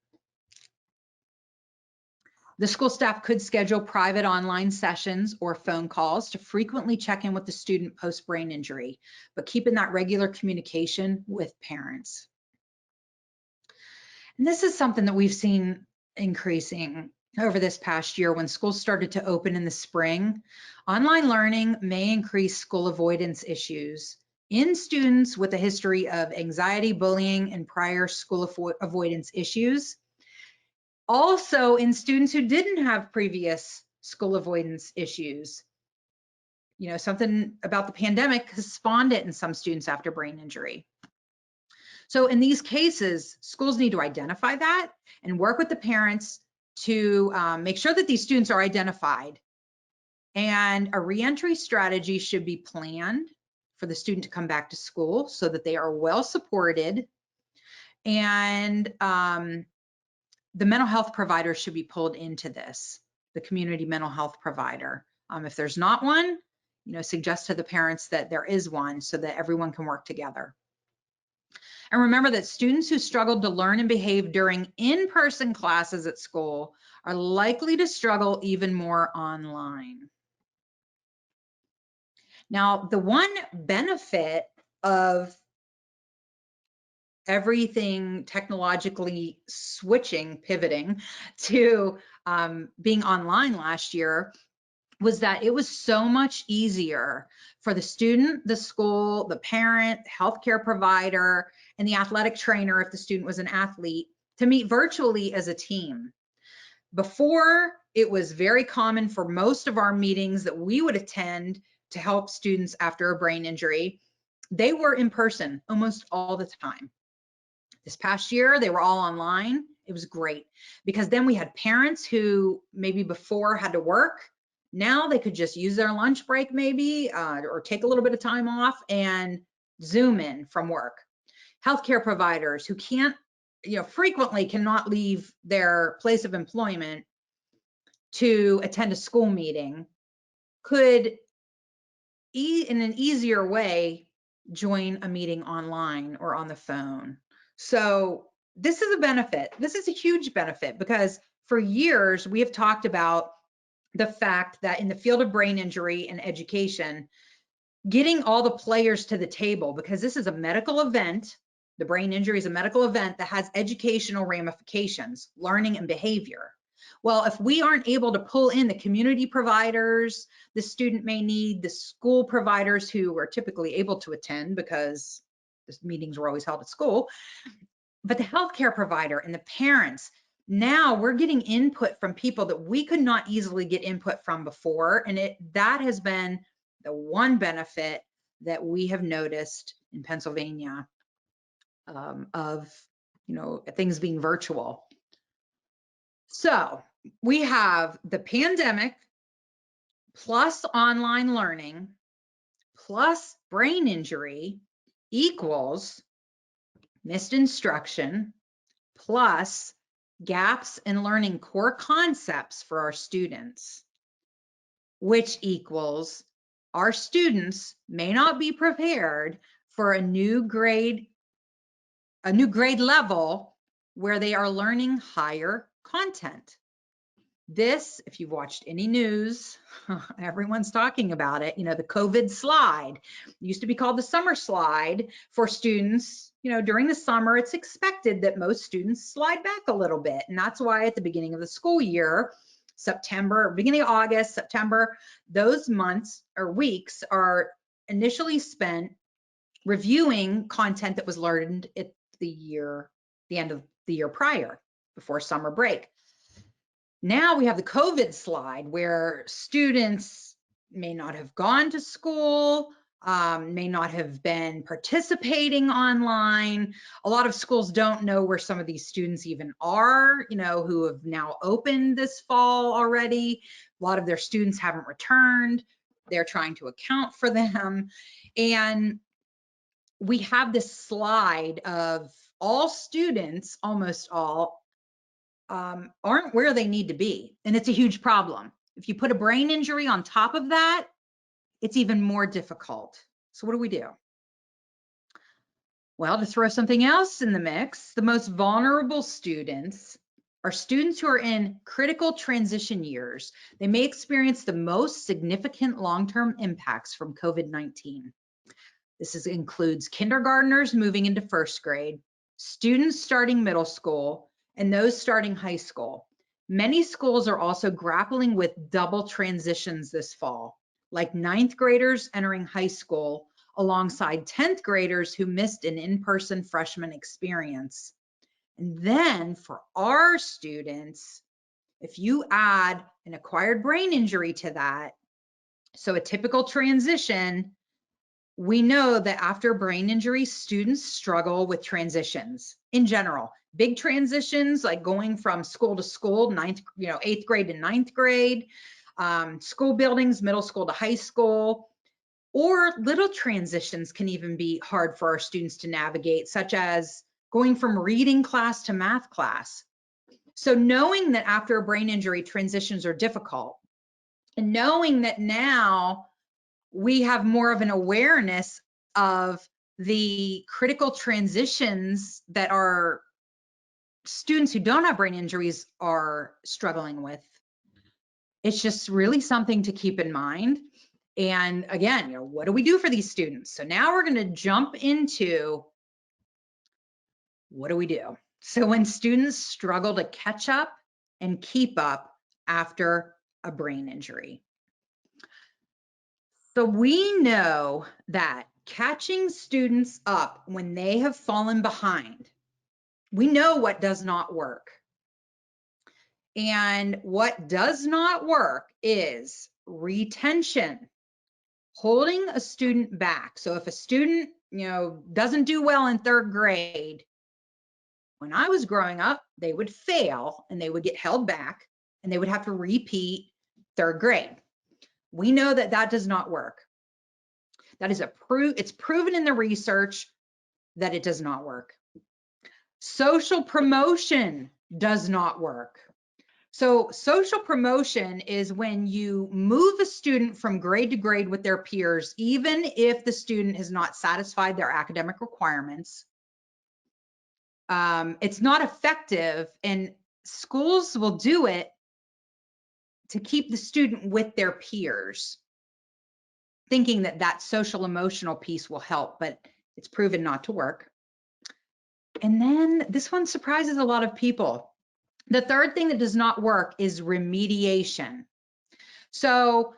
The school staff could schedule private online sessions or phone calls to frequently check in with the student post-brain injury, but keeping that regular communication with parents. And this is something that we've seen increasing over this past year when schools started to open in the spring. Online learning may increase school avoidance issues in students with a history of anxiety, bullying, and prior school avoidance issues. Also in students who didn't have previous school avoidance issues. Something about the pandemic has spawned it in some students after brain injury. So in these cases, schools need to identify that and work with the parents to make sure that these students are identified. And a reentry strategy should be planned for the student to come back to school so that they are well supported. And the mental health provider should be pulled into this, the community mental health provider. If there's not one, suggest to the parents that there is one so that everyone can work together. And remember that students who struggled to learn and behave during in-person classes at school are likely to struggle even more online. Now, the one benefit of everything technologically switching, pivoting to being online last year was that it was so much easier for the student, the school, the parent, healthcare provider, and the athletic trainer, if the student was an athlete, to meet virtually as a team. Before, it was very common for most of our meetings that we would attend to help students after a brain injury. They were in person almost all the time. This past year, they were all online. It was great because then we had parents who maybe before had to work. Now they could just use their lunch break maybe, or take a little bit of time off and Zoom in from work. Healthcare providers who can't, frequently cannot leave their place of employment to attend a school meeting could in an easier way join a meeting online or on the phone. So this is a benefit. This is a huge benefit because for years we have talked about the fact that in the field of brain injury and education, getting all the players to the table, because this is a medical event, the brain injury is a medical event that has educational ramifications, learning and behavior. Well, if we aren't able to pull in the community providers the student may need, the school providers who are typically able to attend because the meetings were always held at school, but the healthcare provider and the parents, now we're getting input from people that we could not easily get input from before. And that has been the one benefit that we have noticed in Pennsylvania of things being virtual. So we have the pandemic plus online learning plus brain injury equals missed instruction plus gaps in learning core concepts for our students, which equals our students may not be prepared for a new grade level where they are learning higher content. This, if you've watched any news, everyone's talking about it. The COVID slide used to be called the summer slide for students. During the summer, it's expected that most students slide back a little bit. And that's why at the beginning of the school year, September, beginning of August, September, those months or weeks are initially spent reviewing content that was learned at the end of the year prior, before summer break. Now we have the COVID slide where students may not have gone to school, may not have been participating online. A lot of schools don't know where some of these students even are, who have now opened this fall already. A lot of their students haven't returned. They're trying to account for them. And we have this slide of all students, almost all, aren't where they need to be. And it's a huge problem. If you put a brain injury on top of that, it's even more difficult. So what do we do? Well, to throw something else in the mix, the most vulnerable students are students who are in critical transition years. They may experience the most significant long-term impacts from COVID-19. This includes kindergartners moving into first grade, students starting middle school, and those starting high school. Many schools are also grappling with double transitions this fall, like 9th graders entering high school alongside 10th graders who missed an in-person freshman experience. And then for our students, if you add an acquired brain injury to that, so a typical transition, we know that after brain injury, students struggle with transitions in general. Big transitions like going from school to school, 8th grade to 9th grade, school buildings, middle school to high school, or little transitions can even be hard for our students to navigate, such as going from reading class to math class. So knowing that after a brain injury, transitions are difficult, and knowing that now we have more of an awareness of the critical transitions that our students who don't have brain injuries are struggling with. It's just really something to keep in mind. And again, what do we do for these students? So now we're going to jump into what do we do? So when students struggle to catch up and keep up after a brain injury. So we know that catching students up when they have fallen behind, we know what does not work. And what does not work is retention, holding a student back. So if a student, doesn't do well in 3rd grade, When I was growing up, they would fail and they would get held back and they would have to repeat 3rd grade. We know that that does not work. That is it's proven in the research that it does not work. Social promotion does not work. So social promotion is when you move a student from grade to grade with their peers, even if the student has not satisfied their academic requirements. It's not effective, and schools will do it to keep the student with their peers, thinking that that social emotional piece will help, but it's proven not to work. And then this one surprises a lot of people. The third thing that does not work is remediation. So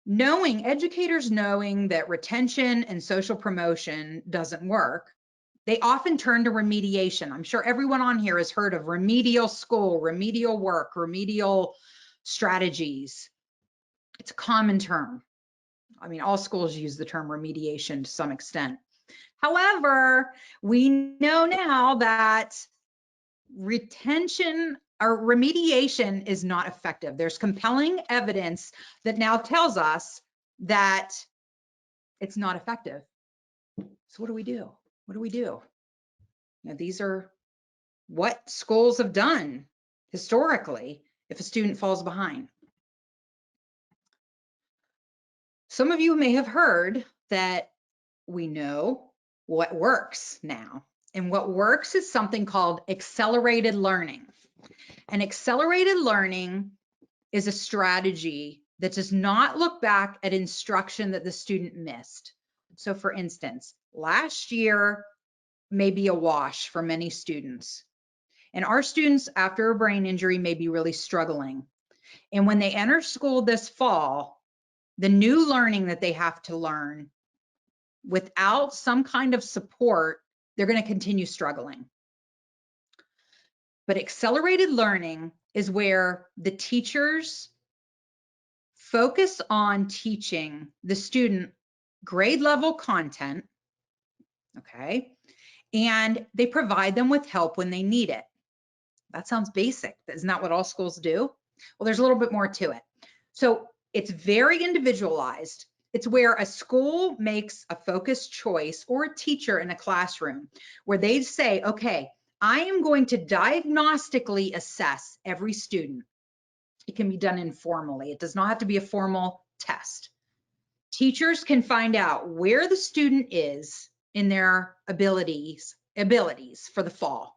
educators knowing that retention and social promotion doesn't work, they often turn to remediation. I'm sure everyone on here has heard of remedial school, remedial work, remedial strategies. It's a common term. I mean, all schools use the term remediation to some extent. However, we know now that retention or remediation is not effective. There's compelling evidence that now tells us that it's not effective. So what do we do? What do we do? Now, these are what schools have done historically if a student falls behind. Some of you may have heard that we know what works now. And what works is something called accelerated learning. And accelerated learning is a strategy that does not look back at instruction that the student missed. So for instance, last year may be a wash for many students. And our students after a brain injury may be really struggling. And when they enter school this fall, the new learning that they have to learn without some kind of support, they're going to continue struggling. But accelerated learning is where the teachers focus on teaching the student grade level content, okay, and they provide them with help when they need it. That sounds basic. Isn't that what all schools do? Well, there's a little bit more to it. So it's very individualized. It's where a school makes a focused choice, or a teacher in a classroom where they say, okay, I am going to diagnostically assess every student. It can be done informally. It does not have to be a formal test. Teachers can find out where the student is in their abilities for the fall.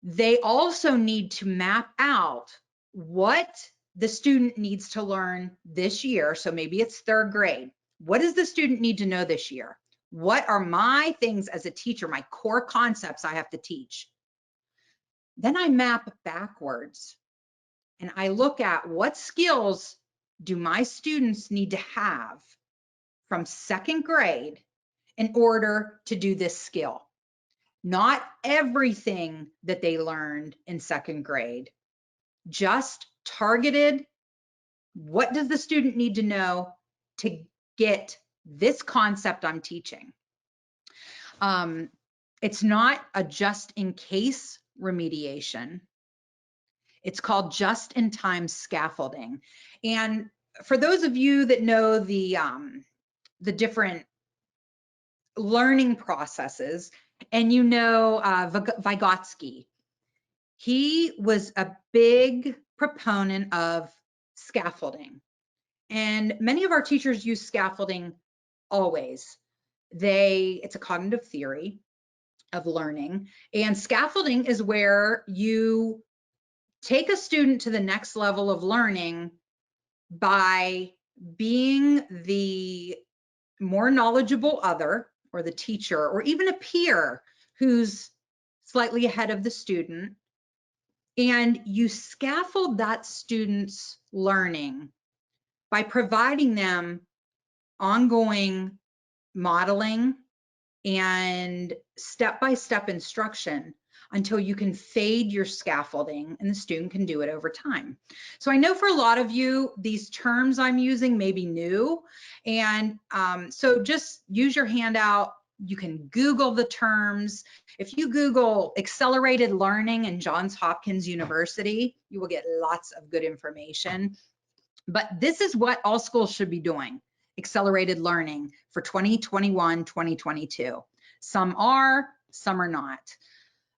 They also need to map out what the student needs to learn this year. So maybe it's 3rd grade. What does the student need to know this year? What are my things as a teacher, my core concepts I have to teach? Then I map backwards and I look at what skills do my students need to have from 2nd grade in order to do this skill. Not everything that they learned in 2nd grade, just targeted. What does the student need to know to get this concept I'm teaching? It's not a just in case remediation. It's called just in time scaffolding. And for those of you that know the different learning processes, and you know Vygotsky, he was a big proponent of scaffolding. And many of our teachers use scaffolding always. It's a cognitive theory of learning. And scaffolding is where you take a student to the next level of learning by being the more knowledgeable other, or the teacher, or even a peer who's slightly ahead of the student. And you scaffold that student's learning by providing them ongoing modeling and step-by-step instruction until you can fade your scaffolding and the student can do it over time. So I know for a lot of you, these terms I'm using may be new. And so just use your handout You can Google the terms. If you Google accelerated learning in Johns Hopkins University, you will get lots of good information. But this is what all schools should be doing, accelerated learning for 2021, 2022. Some are, some are not,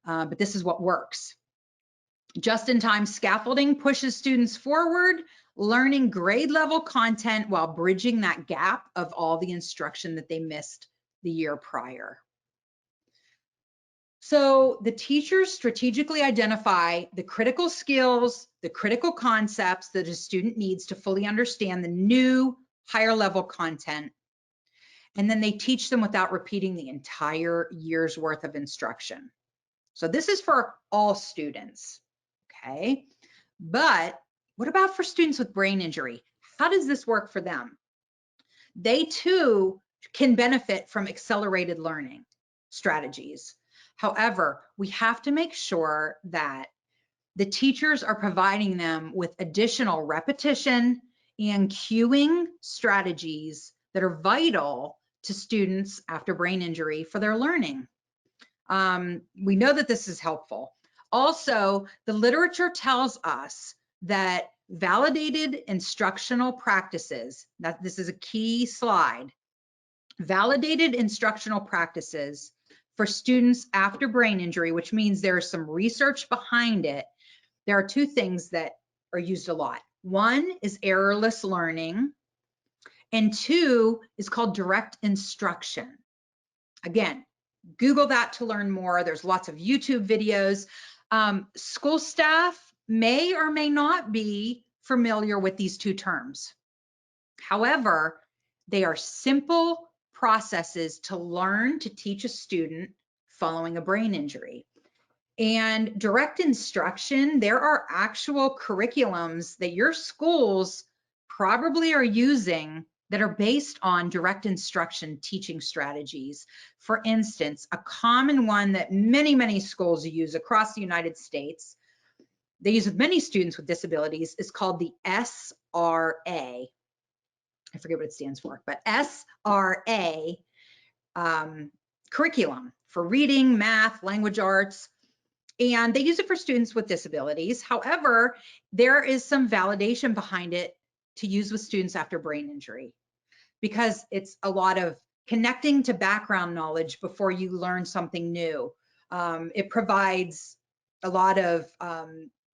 but this is what works. Just-in-time scaffolding pushes students forward, learning grade level content while bridging that gap of all the instruction that they missed the year prior. So the teachers strategically identify the critical skills, the critical concepts that a student needs to fully understand the new higher level content. And then they teach them without repeating the entire year's worth of instruction. So this is for all students, okay? But what about for students with brain injury? How does this work for them? They too can benefit from accelerated learning strategies. However, we have to make sure that the teachers are providing them with additional repetition and cueing strategies that are vital to students after brain injury for their learning. We know that this is helpful. Also, the literature tells us that validated instructional practices, that this is a key slide, validated instructional practices for students after brain injury, which means there's some research behind it. There are two things that are used a lot. One is errorless learning, and two is called direct instruction. Again, Google that to learn more. There's lots of YouTube videos. School staff may or may not be familiar with these two terms. However, they are simple processes to learn to teach a student following a brain injury. And direct instruction, there are actual curriculums that your schools probably are using that are based on direct instruction teaching strategies. For instance, a common one that many schools use across the United States, they use with many students with disabilities, is called the SRA. I forget what it stands for, but SRA curriculum for reading, math, language arts, and they use it for students with disabilities. However, there is some validation behind it to use with students after brain injury, because it's a lot of connecting to background knowledge before you learn something new. It provides a lot of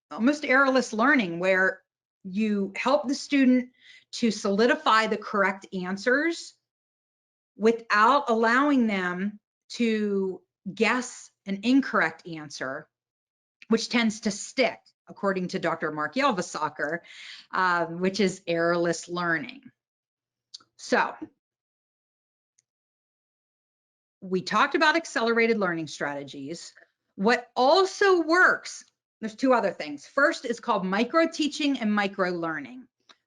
almost errorless learning, where you help the student to solidify the correct answers without allowing them to guess an incorrect answer, which tends to stick, according to Dr. Mark Yelvisaker, which is errorless learning. So we talked about accelerated learning strategies. What also works, there's two other things. First is called micro-teaching and micro-learning.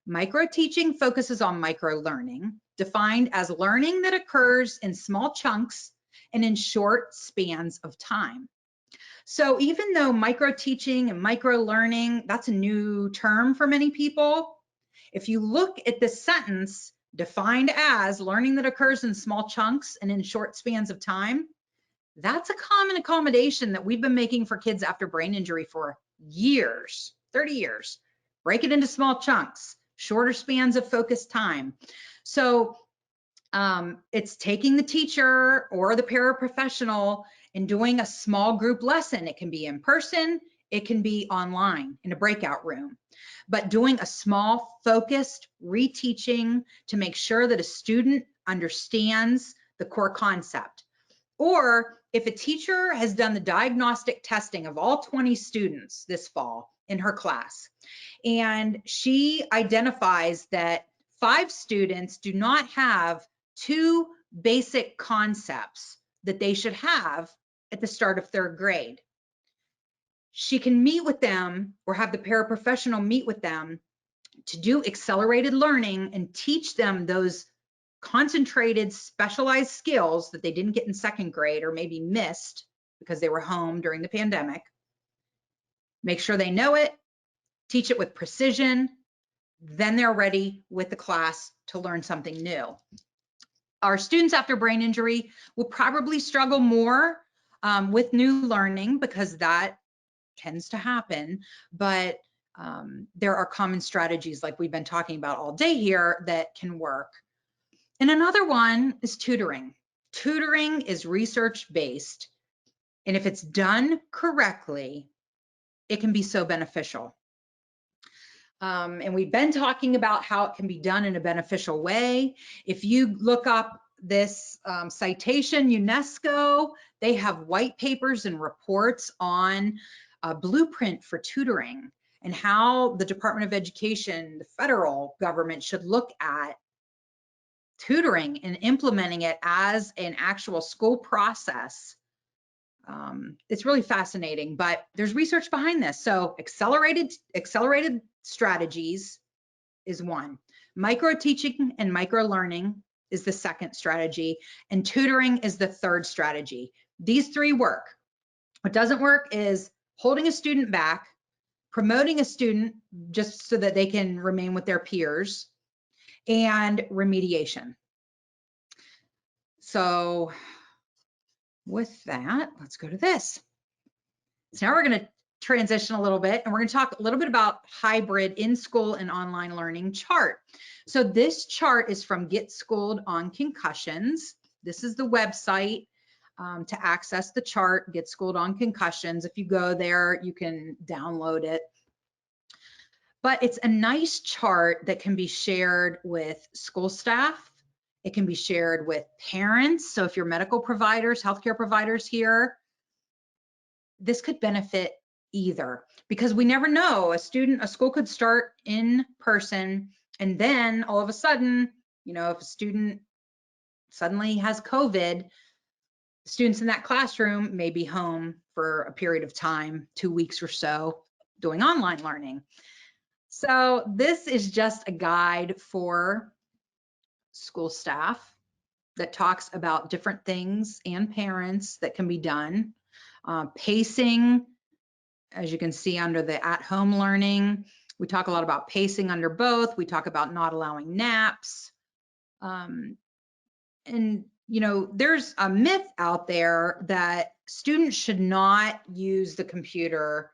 Micro-teaching focuses on micro-learning, defined as learning that occurs in small chunks and in short spans of time. So even though micro-teaching and micro-learning, that's a new term for many people, if you look at this sentence, defined as learning that occurs in small chunks and in short spans of time, that's a common accommodation that we've been making for kids after brain injury for years, 30 years. Break it into small chunks, shorter spans of focused time. So it's taking the teacher or the paraprofessional and doing a small group lesson. It can be in person, it can be online in a breakout room, but doing a small focused reteaching to make sure that a student understands the core concept. Or if a teacher has done the diagnostic testing of all 20 students this fall in her class, and she identifies that 5 students do not have 2 basic concepts that they should have at the start of 3rd grade, she can meet with them or have the paraprofessional meet with them to do accelerated learning and teach them those concentrated, specialized skills that they didn't get in 2nd grade or maybe missed because they were home during the pandemic. Make sure they know it, teach it with precision, then they're ready with the class to learn something new. our students after brain injury will probably struggle more with new learning because that tends to happen, but there are common strategies like we've been talking about all day here that can work. And another one is tutoring. Tutoring is research-based, and if it's done correctly, it can be so beneficial. And we've been talking about how it can be done in a beneficial way. If you look up this citation, UNESCO, they have white papers and reports on a blueprint for tutoring and how the Department of Education, the federal government, should look at tutoring and implementing it as an actual school process. It's really fascinating, but there's research behind this. So accelerated strategies is one. Micro teaching and micro learning is the second strategy, and tutoring is the third strategy. These three work. What doesn't work is holding a student back, promoting a student just so that they can remain with their peers, and remediation. So with that, let's go to this. So now we're going to transition a little bit, and we're going to talk a little bit about hybrid in-school and online learning chart. So this chart is from Get Schooled on Concussions. This is the website to access the chart, Get Schooled on Concussions. If you go there, you can download it. But it's a nice chart that can be shared with school staff. It can be shared with parents. So if you're medical providers, healthcare providers here, this could benefit either, because we never know. A school could start in person, and then all of a sudden, if a student suddenly has COVID, students in that classroom may be home for a period of time, 2 weeks or so, doing online learning. So this is just a guide for school staff that talks about different things and parents that can be done. Pacing, as you can see under the at-home learning, we talk a lot about pacing under both. We talk about not allowing naps. And, there's a myth out there that students should not use the computer.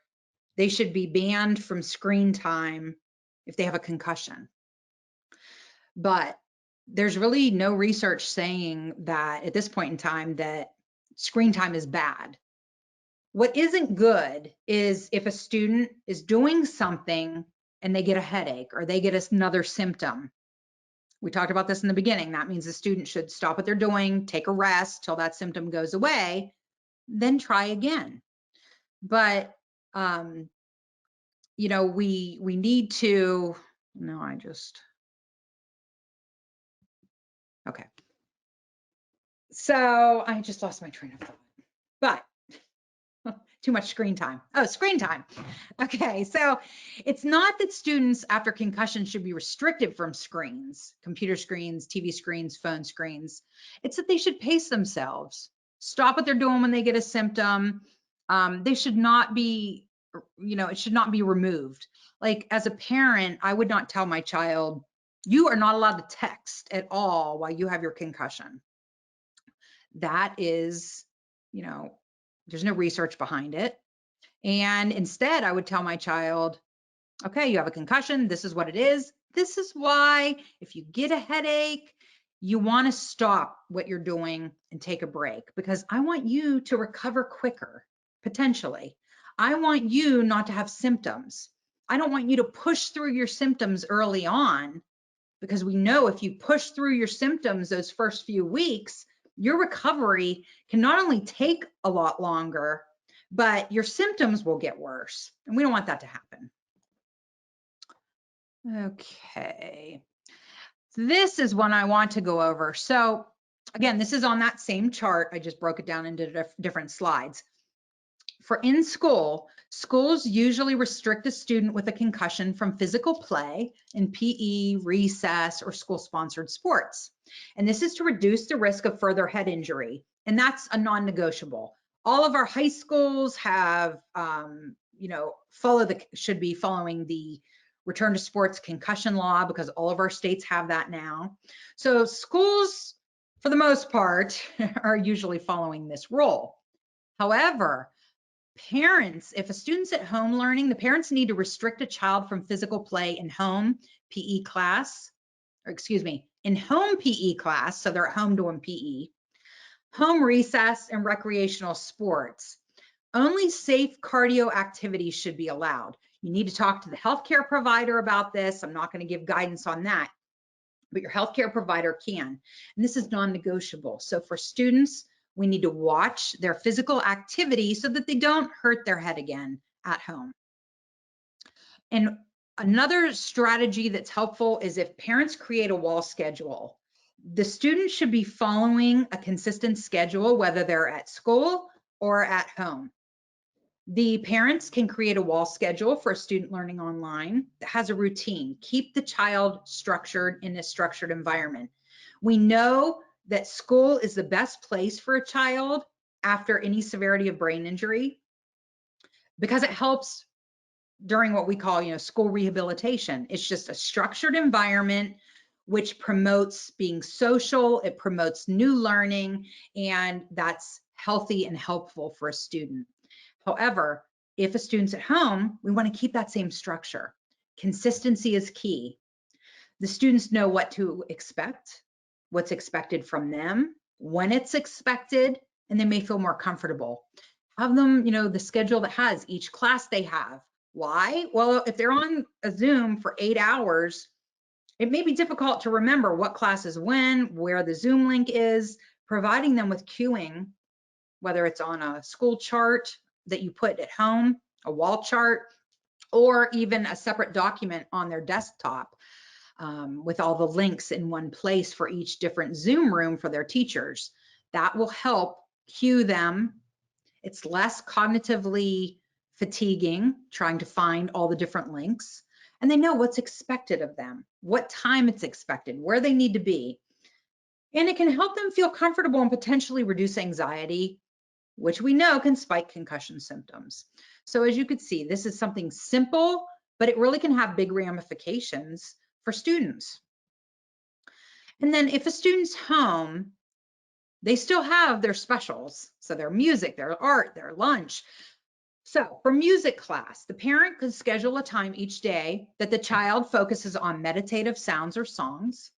They should be banned from screen time if they have a concussion. But there's really no research saying that at this point in time that screen time is bad. What isn't good is if a student is doing something and they get a headache or they get another symptom. We talked about this in the beginning. That means the student should stop what they're doing, take a rest till that symptom goes away, then try again. But we need to, okay. So I just lost my train of thought, but too much screen time. Oh, screen time. Okay, so it's not that students after concussion should be restricted from screens, computer screens, TV screens, phone screens. It's that they should pace themselves, stop what they're doing when they get a symptom. They should not be, it should not be removed. Like as a parent, I would not tell my child, you are not allowed to text at all while you have your concussion. That is, there's no research behind it. And instead, I would tell my child, okay, you have a concussion. This is what it is. This is why if you get a headache, you want to stop what you're doing and take a break, because I want you to recover quicker, potentially. I want you not to have symptoms. I don't want you to push through your symptoms early on, because we know if you push through your symptoms those first few weeks, your recovery can not only take a lot longer, but your symptoms will get worse. And we don't want that to happen. Okay. This is one I want to go over. So again, this is on that same chart. I just broke it down into different slides. For in school, schools usually restrict a student with a concussion from physical play in PE, recess, or school-sponsored sports. And this is to reduce the risk of further head injury. And that's a non-negotiable. All of our high schools have, should be following the return to sports concussion law, because all of our states have that now. So schools for the most part, are usually following this rule. However, parents, if a student's at home learning, the parents need to restrict a child from physical play in home PE class, or excuse me, in home PE class, so they're at home doing PE, home recess, and recreational sports. Only safe cardio activities should be allowed. You need to talk to the healthcare provider about this. I'm not going to give guidance on that, but your healthcare provider can. And this is non-negotiable. So for students, we need to watch their physical activity so that they don't hurt their head again at home. And another strategy that's helpful is if parents create a wall schedule. The students should be following a consistent schedule, whether they're at school or at home. The parents can create a wall schedule for a student learning online that has a routine. Keep the child structured in a structured environment. We know that school is the best place for a child after any severity of brain injury because it helps during what we call, school rehabilitation. It's just a structured environment which promotes being social, it promotes new learning, and that's healthy and helpful for a student. However, if a student's at home, we want to keep that same structure. Consistency is key. The students know what to expect, what's expected from them, when it's expected, and they may feel more comfortable. Have them, the schedule that has each class they have. Why? Well, if they're on a Zoom for 8 hours, it may be difficult to remember what class is when, where the Zoom link is. Providing them with cueing, whether it's on a school chart that you put at home, a wall chart, or even a separate document on their desktop with all the links in one place for each different Zoom room for their teachers. That will help cue them. It's less cognitively fatiguing trying to find all the different links, and they know what's expected of them, what time it's expected, where they need to be. And it can help them feel comfortable and potentially reduce anxiety, which we know can spike concussion symptoms. So as you could see, this is something simple, but it really can have big ramifications for students. And then if a student's home, they still have their specials. So their music, their art, their lunch. So for music class, the parent could schedule a time each day that the child focuses on meditative sounds or songs.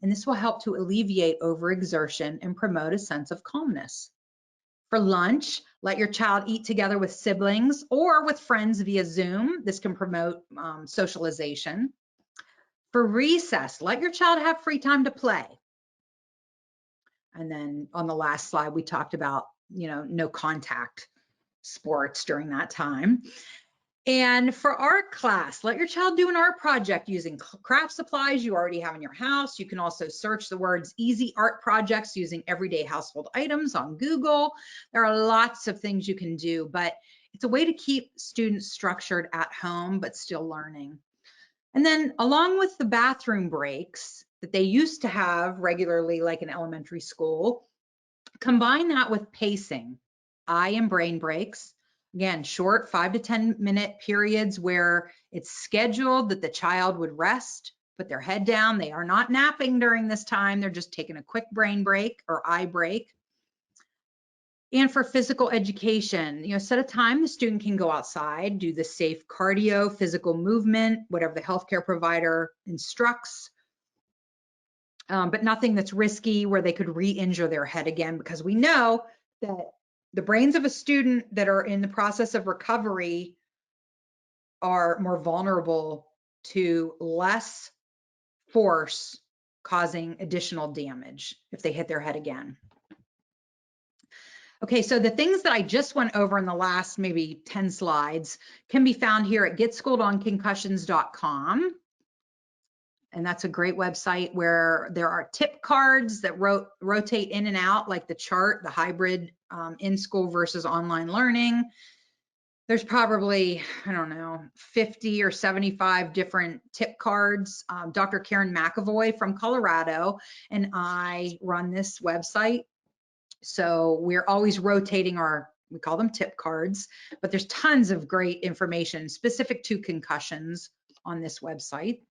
And this will help to alleviate overexertion and promote a sense of calmness. For lunch, let your child eat together with siblings or with friends via Zoom. This can promote socialization. For recess, let your child have free time to play. And then on the last slide, we talked about, no contact sports during that time. And for art class, let your child do an art project using craft supplies you already have in your house. You can also search the words easy art projects using everyday household items on Google. There are lots of things you can do, but it's a way to keep students structured at home, but still learning. And then along with the bathroom breaks that they used to have regularly, like in elementary school, combine that with pacing, eye and brain breaks. Again, short 5 to 10 minute periods where it's scheduled that the child would rest, put their head down. They are not napping during this time. They're just taking a quick brain break or eye break. And for physical education, set a time the student can go outside, do the safe cardio, physical movement, whatever the healthcare provider instructs, but nothing that's risky where they could re-injure their head again, because we know that the brains of a student that are in the process of recovery are more vulnerable to less force causing additional damage if they hit their head again. Okay, so the things that I just went over in the last maybe 10 slides can be found here at getschoolsedonconcussions.com. And that's a great website where there are tip cards that rotate in and out, like the chart, the hybrid in-school versus online learning. There's probably, 50 or 75 different tip cards. Dr. Karen McAvoy from Colorado and I run this website. So we're always rotating we call them tip cards, but there's tons of great information specific to concussions on this website.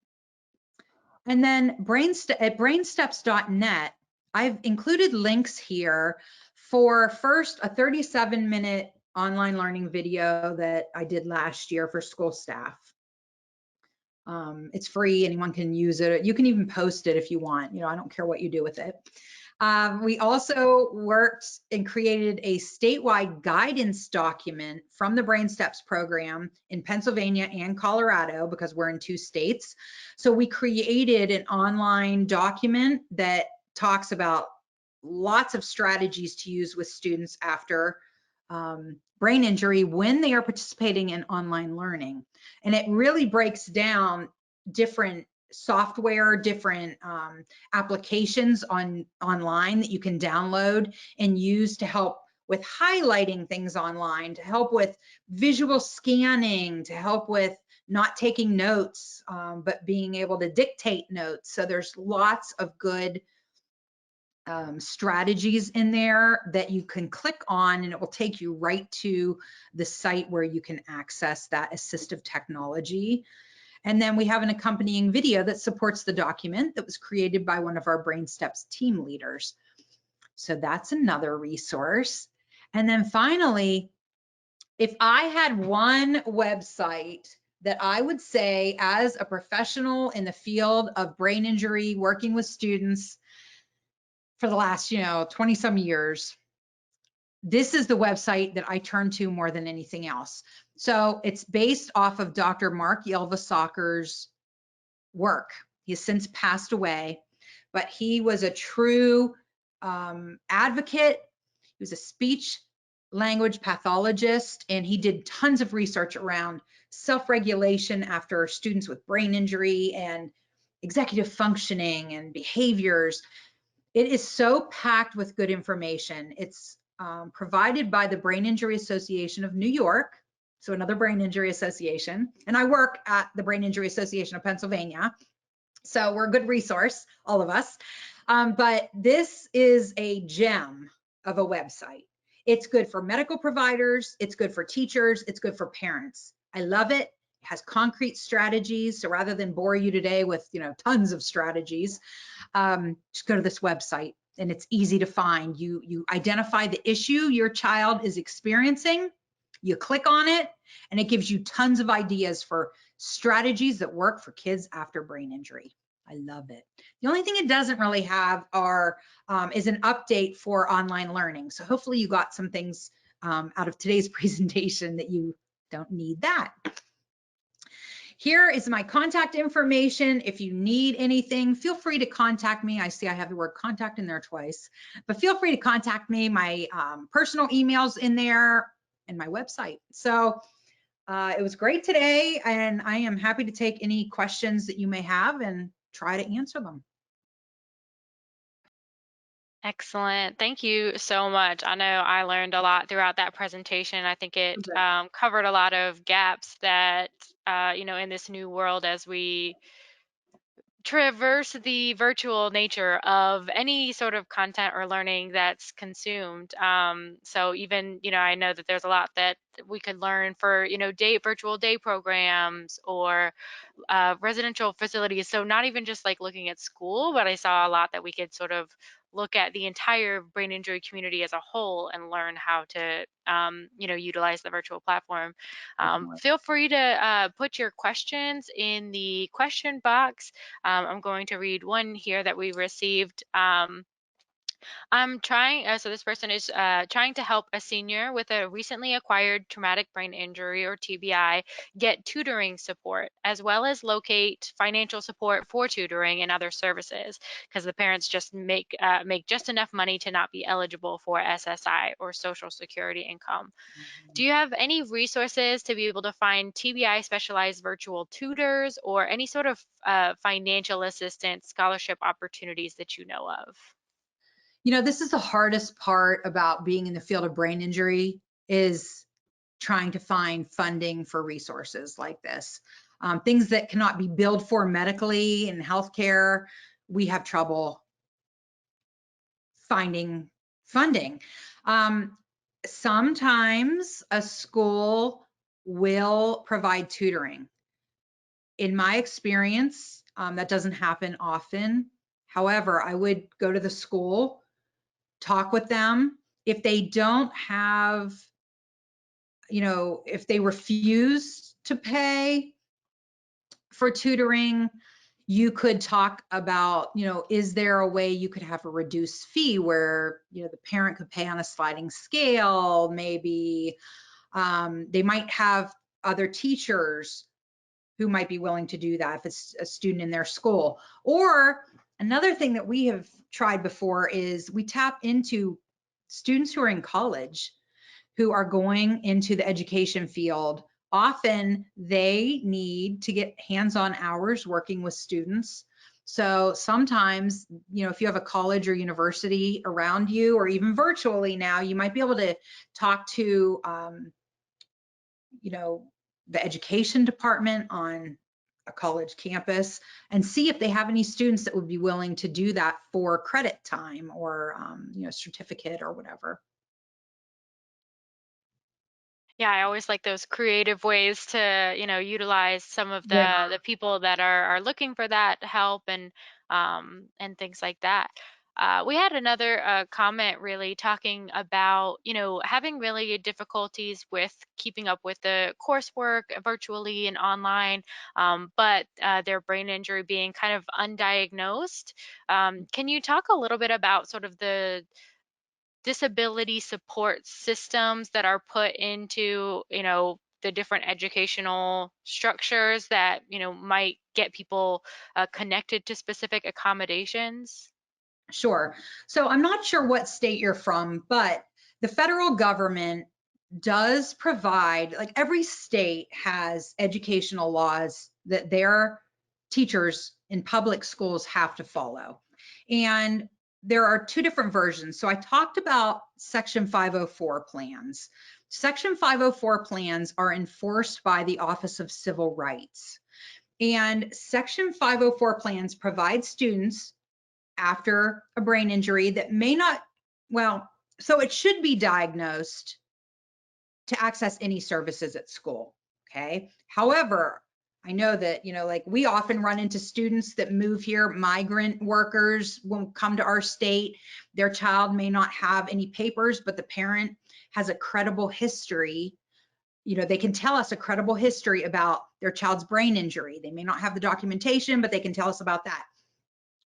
And then at brainsteps.net, I've included links here for first a 37-minute online learning video that I did last year for school staff. It's free, anyone can use it. You can even post it if you want. You know, I don't care what you do with it. We also worked and created a statewide guidance document from the Brain Steps program in Pennsylvania and Colorado, because we're in 2 states. So we created an online document that talks about lots of strategies to use with students after brain injury when they are participating in online learning. And it really breaks down different software, different applications online that you can download and use to help with highlighting things online, to help with visual scanning, to help with not taking notes, but being able to dictate notes. So there's lots of good strategies in there that you can click on, and it will take you right to the site where you can access that assistive technology. And then we have an accompanying video that supports the document that was created by one of our Brain Steps team leaders. So that's another resource. And then finally, if I had one website that I would say, as a professional in the field of brain injury, working with students for the last, 20 some years, this is the website that I turn to more than anything else. So it's based off of Dr. Mark Yelvisacker's work. He has since passed away, but he was a true advocate. He was a speech language pathologist, and he did tons of research around self-regulation after students with brain injury and executive functioning and behaviors. It is so packed with good information. It's provided by the Brain Injury Association of New York, so another brain injury association, and I work at the Brain Injury Association of Pennsylvania, so we're a good resource, all of us. But this is a gem of a website. It's good for medical providers, it's good for teachers, it's good for parents. I love it. It has concrete strategies, so rather than bore you today with tons of strategies, just go to this website, and it's easy to find. You identify the issue your child is experiencing, you click on it, and it gives you tons of ideas for strategies that work for kids after brain injury. I love it. The only thing it doesn't really have is an update for online learning. So hopefully you got some things out of today's presentation that you don't need that. Here is my contact information. If you need anything, feel free to contact me. I see I have the word contact in there twice, but feel free to contact me. My personal email's in there and my website. So it was great today, and I am happy to take any questions that you may have and try to answer them. Excellent. Thank you so much. I know I learned a lot throughout that presentation. I think it covered a lot of gaps that, in this new world as we traverse the virtual nature of any sort of content or learning that's consumed. So even, I know that there's a lot that we could learn for, virtual day programs or residential facilities. So not even just like looking at school, but I saw a lot that we could sort of look at the entire brain injury community as a whole and learn how to, utilize the virtual platform. Feel free to put your questions in the question box. I'm going to read one here that we received. I'm trying, so this person is trying to help a senior with a recently acquired traumatic brain injury or TBI get tutoring support, as well as locate financial support for tutoring and other services, because the parents just make just enough money to not be eligible for SSI or Social Security income. Do you have any resources to be able to find TBI specialized virtual tutors or any sort of financial assistance scholarship opportunities that you know of? This is the hardest part about being in the field of brain injury, is trying to find funding for resources like this. Things that cannot be billed for medically in healthcare, we have trouble finding funding. Sometimes a school will provide tutoring. In my experience, that doesn't happen often. However, I would go to the school, talk with them. If they don't have, if they refuse to pay for tutoring, you could talk about, is there a way you could have a reduced fee where, the parent could pay on a sliding scale? Maybe they might have other teachers who might be willing to do that if it's a student in their school. Or another thing that we have tried before is we tap into students who are in college who are going into the education field. Often they need to get hands-on hours working with students. So sometimes, if you have a college or university around you, or even virtually now, you might be able to talk to, the education department on a college campus and see if they have any students that would be willing to do that for credit time or, certificate or whatever. Yeah, I always like those creative ways to, utilize some of Yeah. the people that are looking for that help and things like that. We had another comment really talking about, having really difficulties with keeping up with the coursework virtually and online, but their brain injury being kind of undiagnosed. Can you talk a little bit about sort of the disability support systems that are put into, the different educational structures that, might get people connected to specific accommodations? Sure. So I'm not sure what state you're from, but the federal government does provide, like every state has educational laws that their teachers in public schools have to follow. And there are two different versions. So I talked about Section 504 plans. Section 504 plans are enforced by the Office of Civil Rights. And Section 504 plans provide students after a brain injury that may not, well, so it should be diagnosed to access any services at school. Okay. However, I know that, like we often run into students that move here, migrant workers will come to our state. Their child may not have any papers, but the parent has a credible history. They can tell us a credible history about their child's brain injury. They may not have the documentation, but they can tell us about that.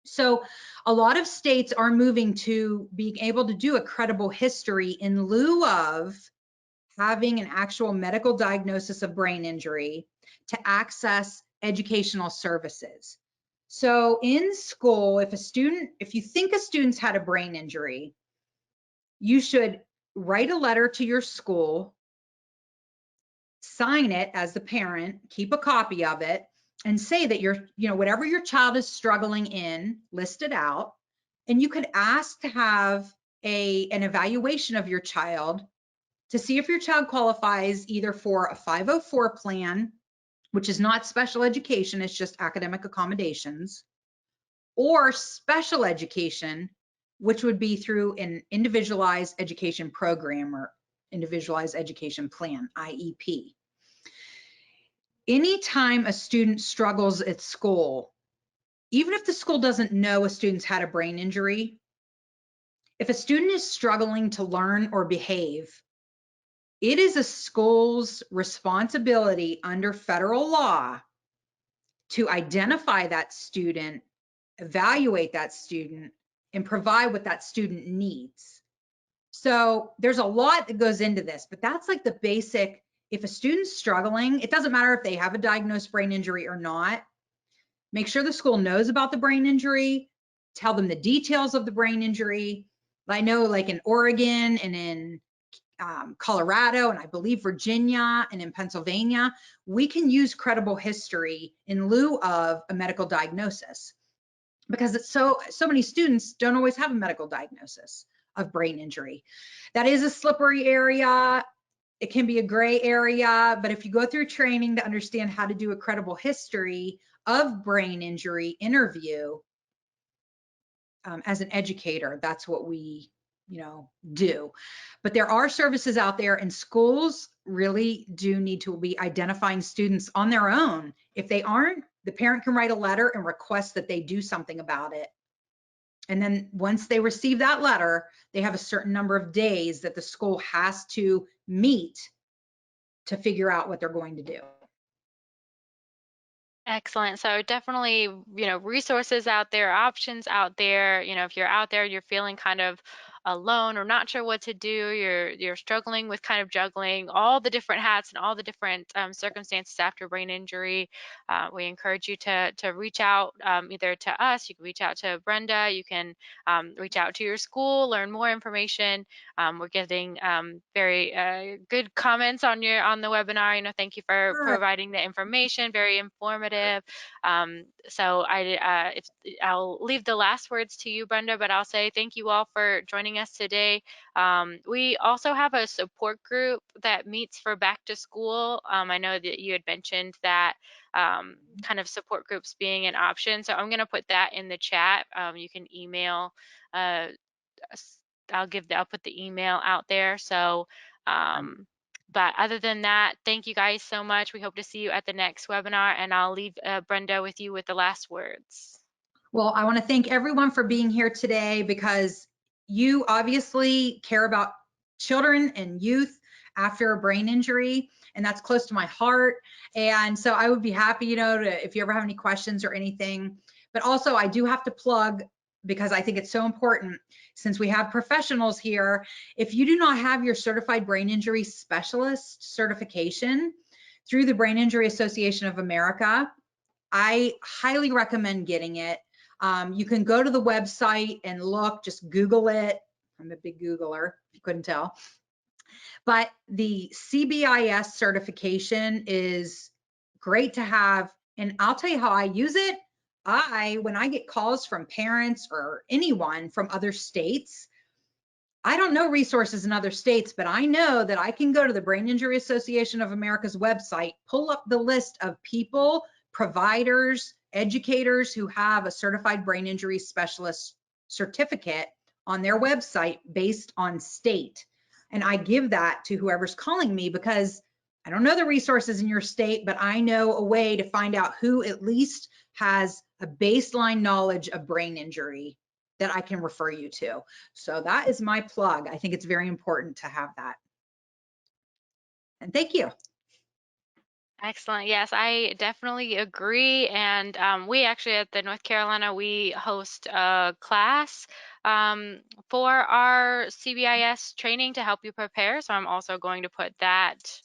So a lot of states are moving to being able to do a credible history in lieu of having an actual medical diagnosis of brain injury to access educational services. So in school, if you think a student's had a brain injury, you should write a letter to your school, sign it as the parent, keep a copy of it, and say that whatever your child is struggling in, list it out. And you could ask to have an evaluation of your child to see if your child qualifies either for a 504 plan, which is not special education, it's just academic accommodations, or special education, which would be through an individualized education program or individualized education plan, IEP. Anytime a student struggles at school, even if the school doesn't know a student's had a brain injury, if a student is struggling to learn or behave, it is a school's responsibility under federal law to identify that student, evaluate that student, and provide what that student needs. So there's a lot that goes into this, but that's like the basic. If a student's struggling, it doesn't matter if they have a diagnosed brain injury or not. Make sure the school knows about the brain injury, tell them the details of the brain injury. I know like in Oregon and in Colorado, and I believe Virginia and in Pennsylvania, we can use credible history in lieu of a medical diagnosis because it's so many students don't always have a medical diagnosis of brain injury. That is a slippery area. It can be a gray area, but if you go through training to understand how to do a credible history of brain injury interview as an educator, that's what we do. But there are services out there, and schools really do need to be identifying students on their own. If they aren't, the parent can write a letter and request that they do something about it. And then once they receive that letter, they have a certain number of days that the school has to meet to figure out what they're going to do. Excellent. So definitely, resources out there, options out there. If you're out there, you're feeling kind of alone or not sure what to do, you're struggling with kind of juggling all the different hats and all the different circumstances after brain injury. We encourage you to reach out either to us. You can reach out to Brenda. You can reach out to your school, learn more information. We're getting very good comments on the webinar. Thank you for Sure. providing the information. Very informative. So I'll leave the last words to you, Brenda, but I'll say thank you all for joining us today. We also have a support group that meets for back to school. I know that you had mentioned that kind of support groups being an option. So I'm going to put that in the chat. You can email uh, I'll put the email out there. So, but other than that, thank you guys so much. We hope to see you at the next webinar, and I'll leave Brenda with you with the last words. Well, I want to thank everyone for being here today, because you obviously care about children and youth after a brain injury, and that's close to my heart. And so I would be happy, if you ever have any questions or anything. But also, I do have to plug, because I think it's so important, since we have professionals here, if you do not have your certified brain injury specialist certification through the Brain Injury Association of America, I highly recommend getting it. You can go to the website and look, just Google it. I'm a big Googler, if you couldn't tell. But the CBIS certification is great to have. And I'll tell you how I use it. When I get calls from parents or anyone from other states, I don't know resources in other states, but I know that I can go to the Brain Injury Association of America's website, pull up the list of people, providers, educators who have a certified brain injury specialist certificate on their website based on state. And I give that to whoever's calling me, because I don't know the resources in your state, but I know a way to find out who at least has a baseline knowledge of brain injury that I can refer you to. So that is my plug. I think it's very important to have that. And thank you. Excellent. Yes, I definitely agree. And we actually at the North Carolina, we host a class for our CBIS training to help you prepare. So I'm also going to put that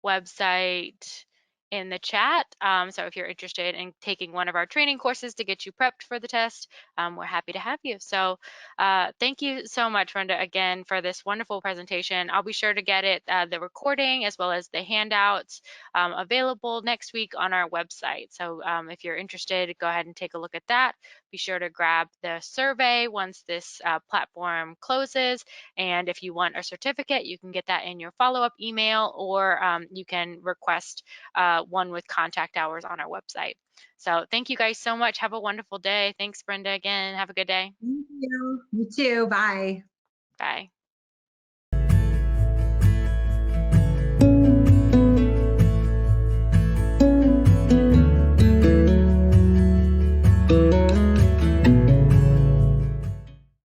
website in the chat. So if you're interested in taking one of our training courses to get you prepped for the test, we're happy to have you. So thank you so much, Brenda, again, for this wonderful presentation. I'll be sure to get it, the recording as well as the handouts available next week on our website. So if you're interested, go ahead and take a look at that. Be sure to grab the survey once this platform closes. And if you want a certificate, you can get that in your follow-up email, or you can request one with contact hours on our website. So thank you guys so much. Have a wonderful day. Thanks, Brenda, again. Have a good day. Thank you. You too. Bye. Bye.